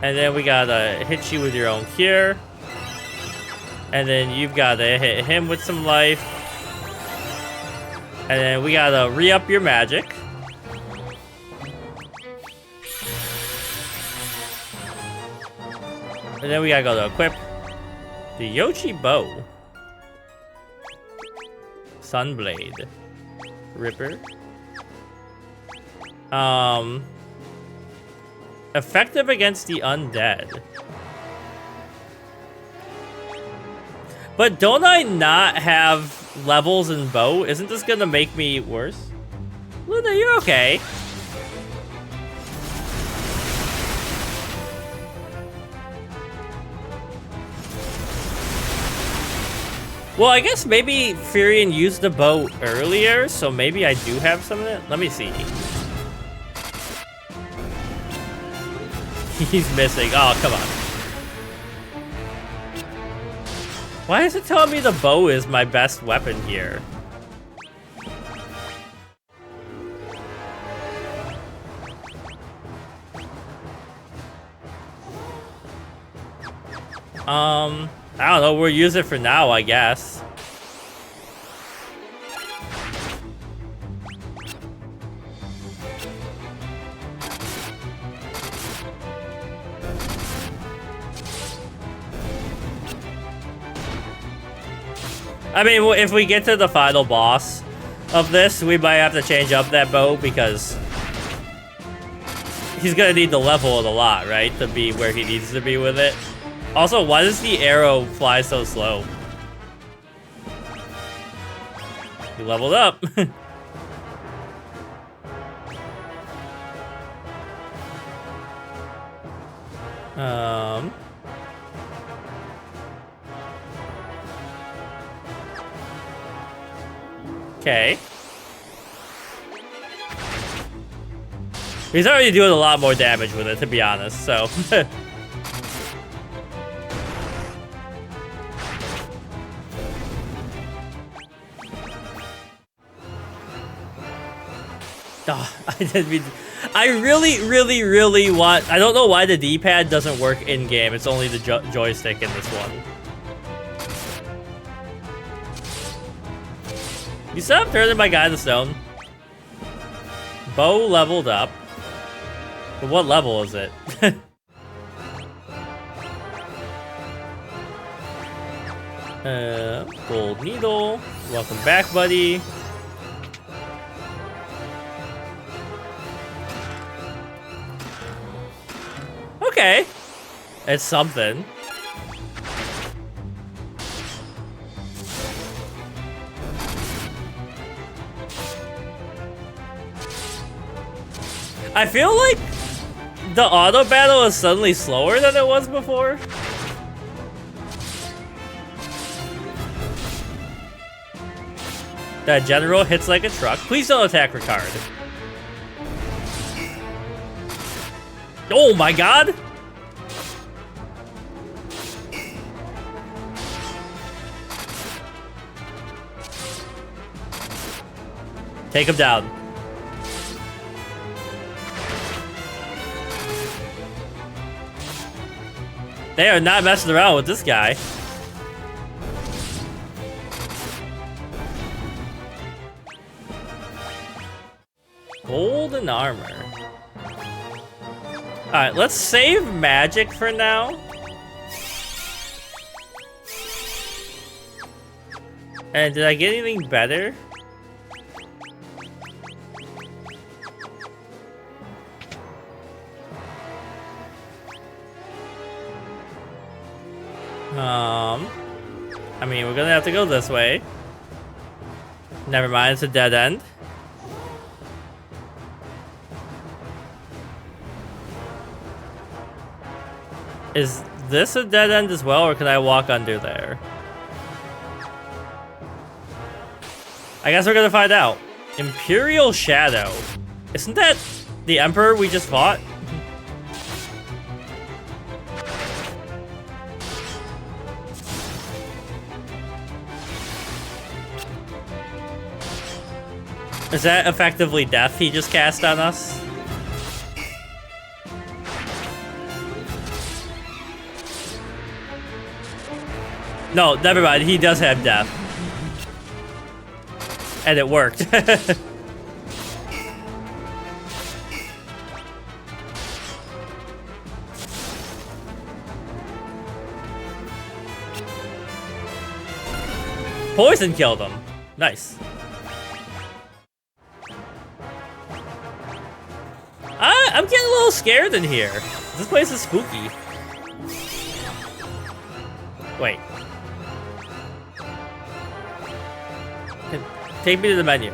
And then we gotta hit you with your own cure. And then you've gotta hit him with some life. And then we gotta re-up your magic. And then we gotta go to equip the Yoshi Bow. Sunblade. Ripper. Effective against the undead. But don't I not have levels in bow? Isn't this gonna make me worse? Luna, you're okay. Well, I guess maybe Furion used the bow earlier, so maybe I do have some of it. Let me see. He's missing. Oh, come on. Why is it telling me the bow is my best weapon here? I don't know, we'll use it for now, I guess. I mean, if we get to the final boss of this, we might have to change up that bow because he's gonna need to level it a lot, right? To be where he needs to be with it. Also, why does the arrow fly so slow? He leveled up. Okay. He's already doing a lot more damage with it, to be honest, so. Oh, I didn't mean. I really want. I don't know why the D-pad doesn't work in game. It's only the joystick in this one. You stop turning my guy to stone. Bow leveled up. But what level is it? Gold needle. Welcome back, buddy. Okay. It's something. I feel like the auto battle is suddenly slower than it was before. That general hits like a truck. Please don't attack Ricard. Oh my god! Take him down. They are not messing around with this guy. Golden armor. Alright, let's save magic for now. And did I get anything better? I mean, we're gonna have to go this way. Never mind, it's a dead end. Is this a dead end as well, or can I walk under there? I guess we're gonna find out. Imperial Shadow. Isn't that the Emperor we just fought? Is that effectively death he just cast on us? No, never mind. He does have death. And it worked. Poison killed him. Nice. I'm getting a little scared in here. This place is spooky. Wait. Take me to the menu.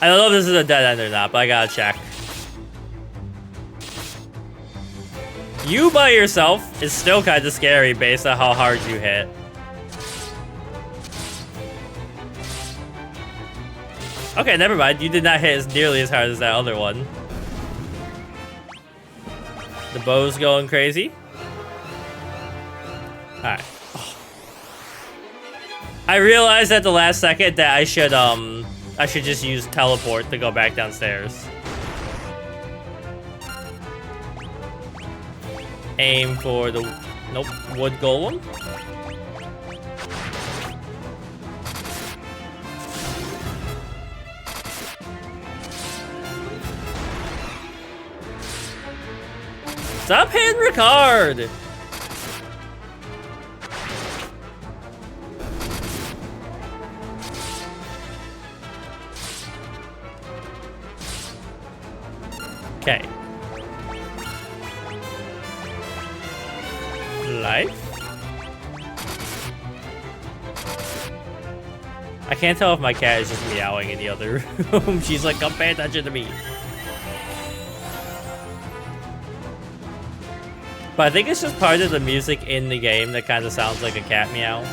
I don't know if this is a dead end or not, but I gotta check. You by yourself is still kind of scary based on how hard you hit. Okay, never mind. You did not hit as nearly as hard as that other one. The bow's going crazy. Alright. Oh. I realized at the last second that I should just use teleport to go back downstairs. Aim for the wood golem. Stop hitting Ricard! Okay. Life? I can't tell if my cat is just meowing in the other room. She's like, come pay attention to me. But I think it's just part of the music in the game that kind of sounds like a cat meow.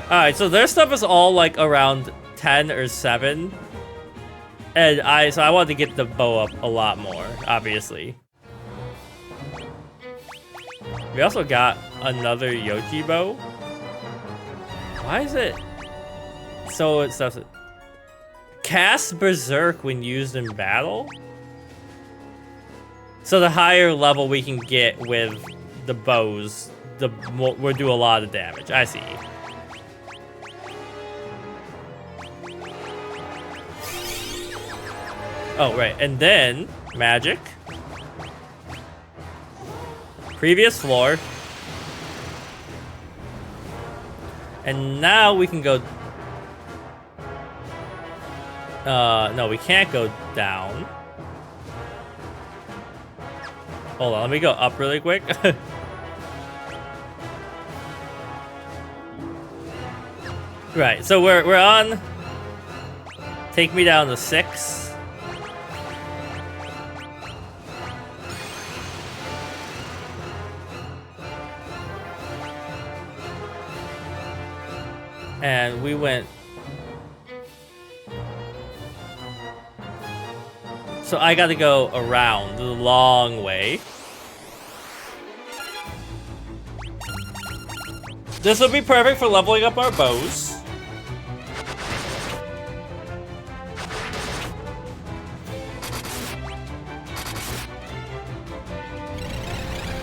Alright, so their stuff is all like around 10 or 7. And so I wanted to get the bow up a lot more, obviously. We also got another Yoshi bow. Why is it so it stuffs it? Cast Berserk when used in battle? So the higher level we can get with the bows, the more we'll do a lot of damage. I see. Oh, right. And then, magic. Previous floor. And now we can go... no, we can't go down. Hold on, let me go up really quick. Right, so we're on... Take me down to 6. And we went... So I gotta go around the long way. This would be perfect for leveling up our bows.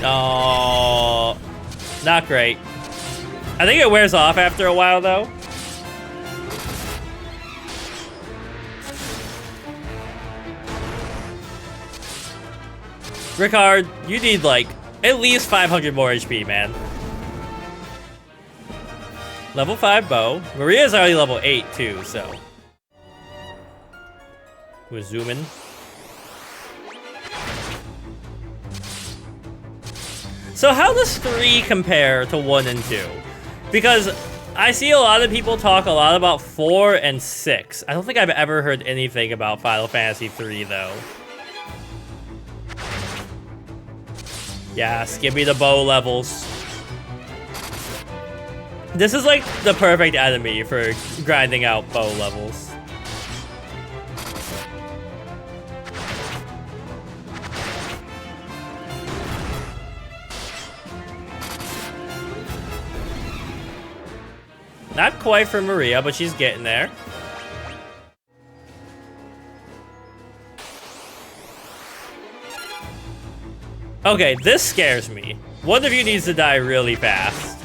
Oh, not great. I think it wears off after a while, though. Rickard, you need, like, at least 500 more HP, man. Level 5 bow. Maria's already level 8, too, so. We're zooming. So how does 3 compare to 1 and 2? Because I see a lot of people talk a lot about 4 and 6. I don't think I've ever heard anything about Final Fantasy 3, though. Yes, give me the bow levels. This is like the perfect enemy for grinding out bow levels. Not quite for Maria, but she's getting there. Okay, this scares me. One of you needs to die really fast.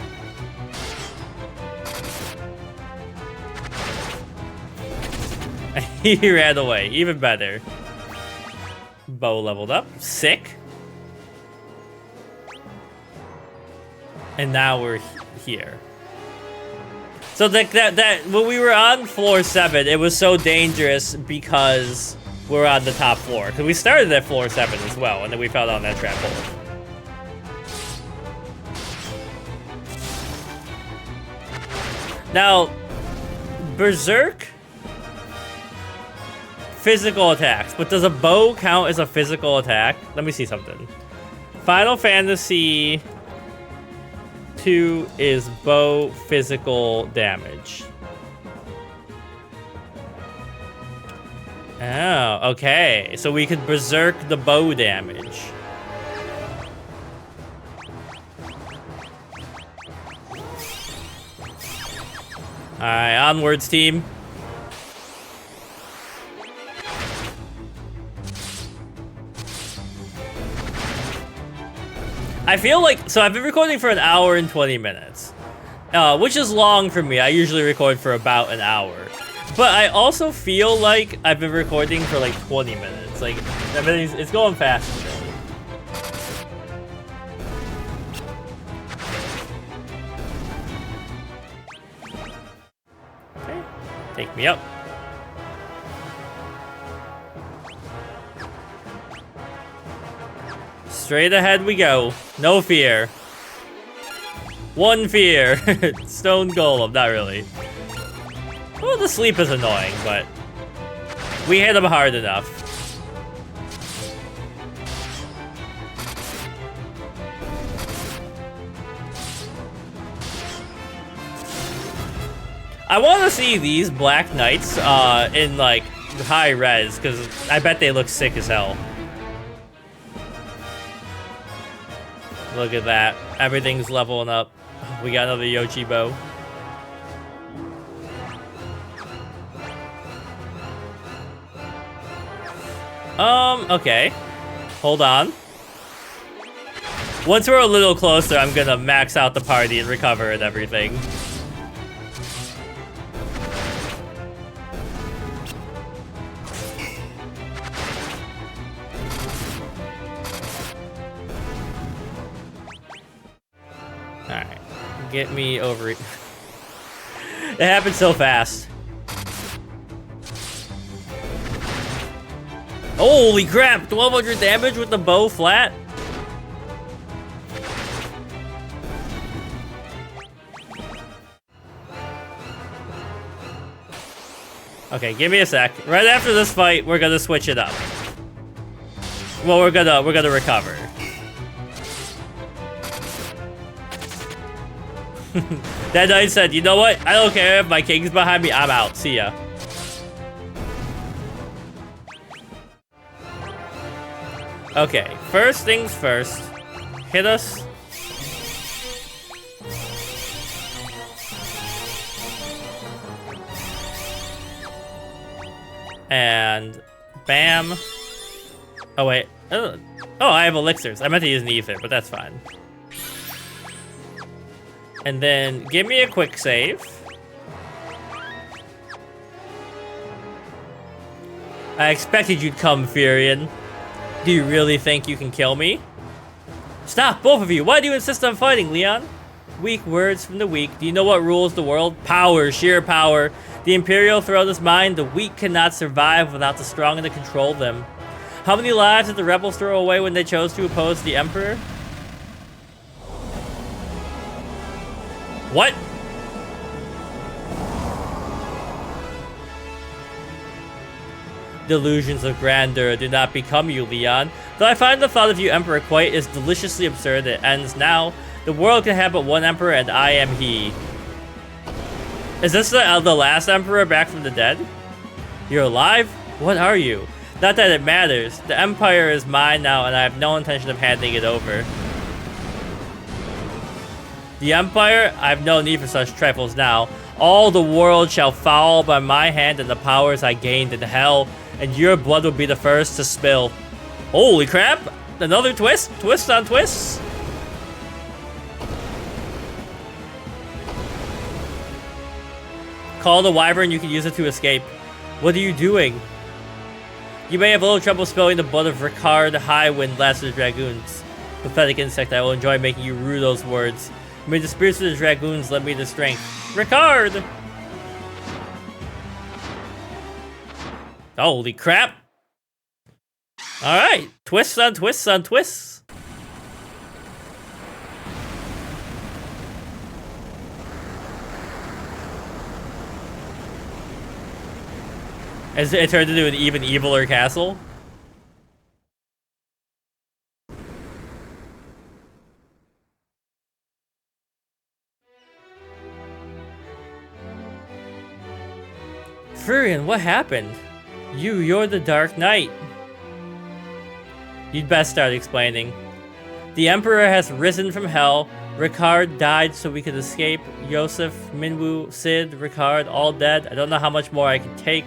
He ran away, even better. Bow leveled up, sick. And now we're here. So that when we were on floor 7, it was so dangerous because we're on the top floor. Because we started at floor 7 as well, and then we fell down that trap hole. Now, Berserk, physical attacks, but does a bow count as a physical attack? Let me see something. Final Fantasy 2 is bow physical damage. Oh, okay. So we could berserk the bow damage. Alright, onwards, team. I feel like, so I've been recording for 1 hour and 20 minutes, which is long for me. I usually record for about an hour. But I also feel like I've been recording for like 20 minutes. Like, it's going fast today. Okay, take me up. Straight ahead we go. No fear. One fear. Stone Golem, not really. Well, the sleep is annoying, but we hit him hard enough. I want to see these Black Knights in like high res, because I bet they look sick as hell. Look at that. Everything's leveling up. We got another Yoshi bow. Okay. Hold on. Once we're a little closer, I'm gonna max out the party and recover and everything. Alright. Get me over it. It happened so fast. Holy crap! 1200 damage with the bow flat? Okay, give me a sec. Right after this fight, we're gonna switch it up. Well, we're gonna recover. That knight said, you know what? I don't care if my king's behind me, I'm out. See ya. Okay, first things first. Hit us. And bam. Oh wait. Oh, I have elixirs. I meant to use an ether, but that's fine. And then give me a quick save. I expected you'd come, Furion. Do you really think you can kill me? Stop, both of you. Why do you insist on fighting, Leon? Weak words from the weak. Do you know what rules the world? Power, sheer power. The Imperial throne is mine. The weak cannot survive without the strong to control them. How many lives did the rebels throw away when they chose to oppose the Emperor? What? Delusions of grandeur do not become you, Leon. Though I find the thought of you, Emperor, quite is deliciously absurd. It ends now. The world can have but one Emperor, and I am he. Is this the last Emperor back from the dead? You're alive? What are you? Not that it matters. The Empire is mine now, and I have no intention of handing it over. The Empire? I have no need for such trifles now. All the world shall fall by my hand and the powers I gained in hell, and your blood will be the first to spill. Holy crap! Another twist? Twist on twists? Call the wyvern, you can use it to escape. What are you doing? You may have a little trouble spelling the blood of Ricard, Highwind, last of the Dragoons. Pathetic insect, I will enjoy making you rue those words. May the spirits of the Dragoons lend me the strength. Ricard! Holy crap! Alright, twists on twists on twists. As it turned into an even eviler castle. Furion, what happened? You're the Dark Knight. You'd best start explaining. The Emperor has risen from hell. Ricard died so we could escape. Yosef, Minwu, Sid, Ricard, all dead. I don't know how much more I can take.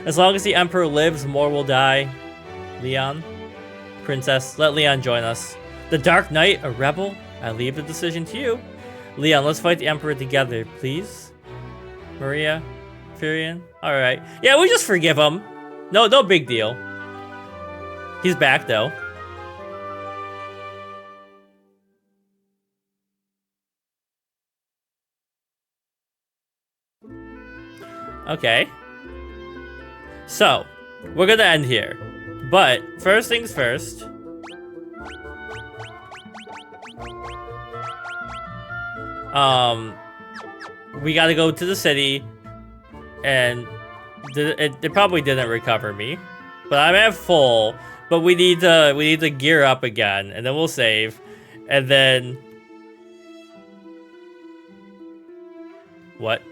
As long as the Emperor lives, more will die. Leon? Princess, let Leon join us. The Dark Knight, a rebel? I leave the decision to you. Leon, let's fight the Emperor together, please. Maria? Furion? Alright. Yeah, we just forgive him. No big deal. He's back, though. Okay. So, we're gonna end here. But, first things first. We gotta go to the city. And it probably didn't recover me. But I'm at full. But we need to gear up again. And then we'll save. And then... What?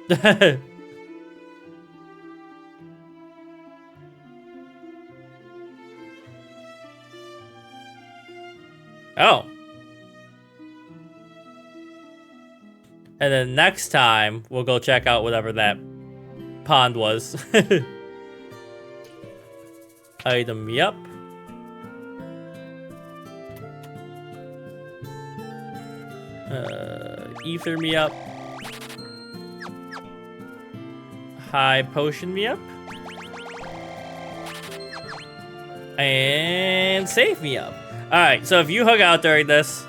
Oh. And then next time, we'll go check out whatever that pond was. Item me up. Ether me up. High potion me up. And save me up. Alright, so if you hung out during this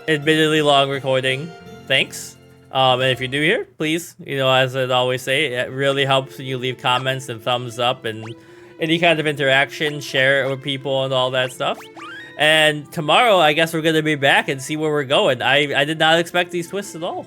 admittedly long recording, thanks. And if you're new here, please, as I always say, it really helps when you leave comments and thumbs up and any kind of interaction, share it with people and all that stuff. And tomorrow, I guess we're going to be back and see where we're going. I did not expect these twists at all.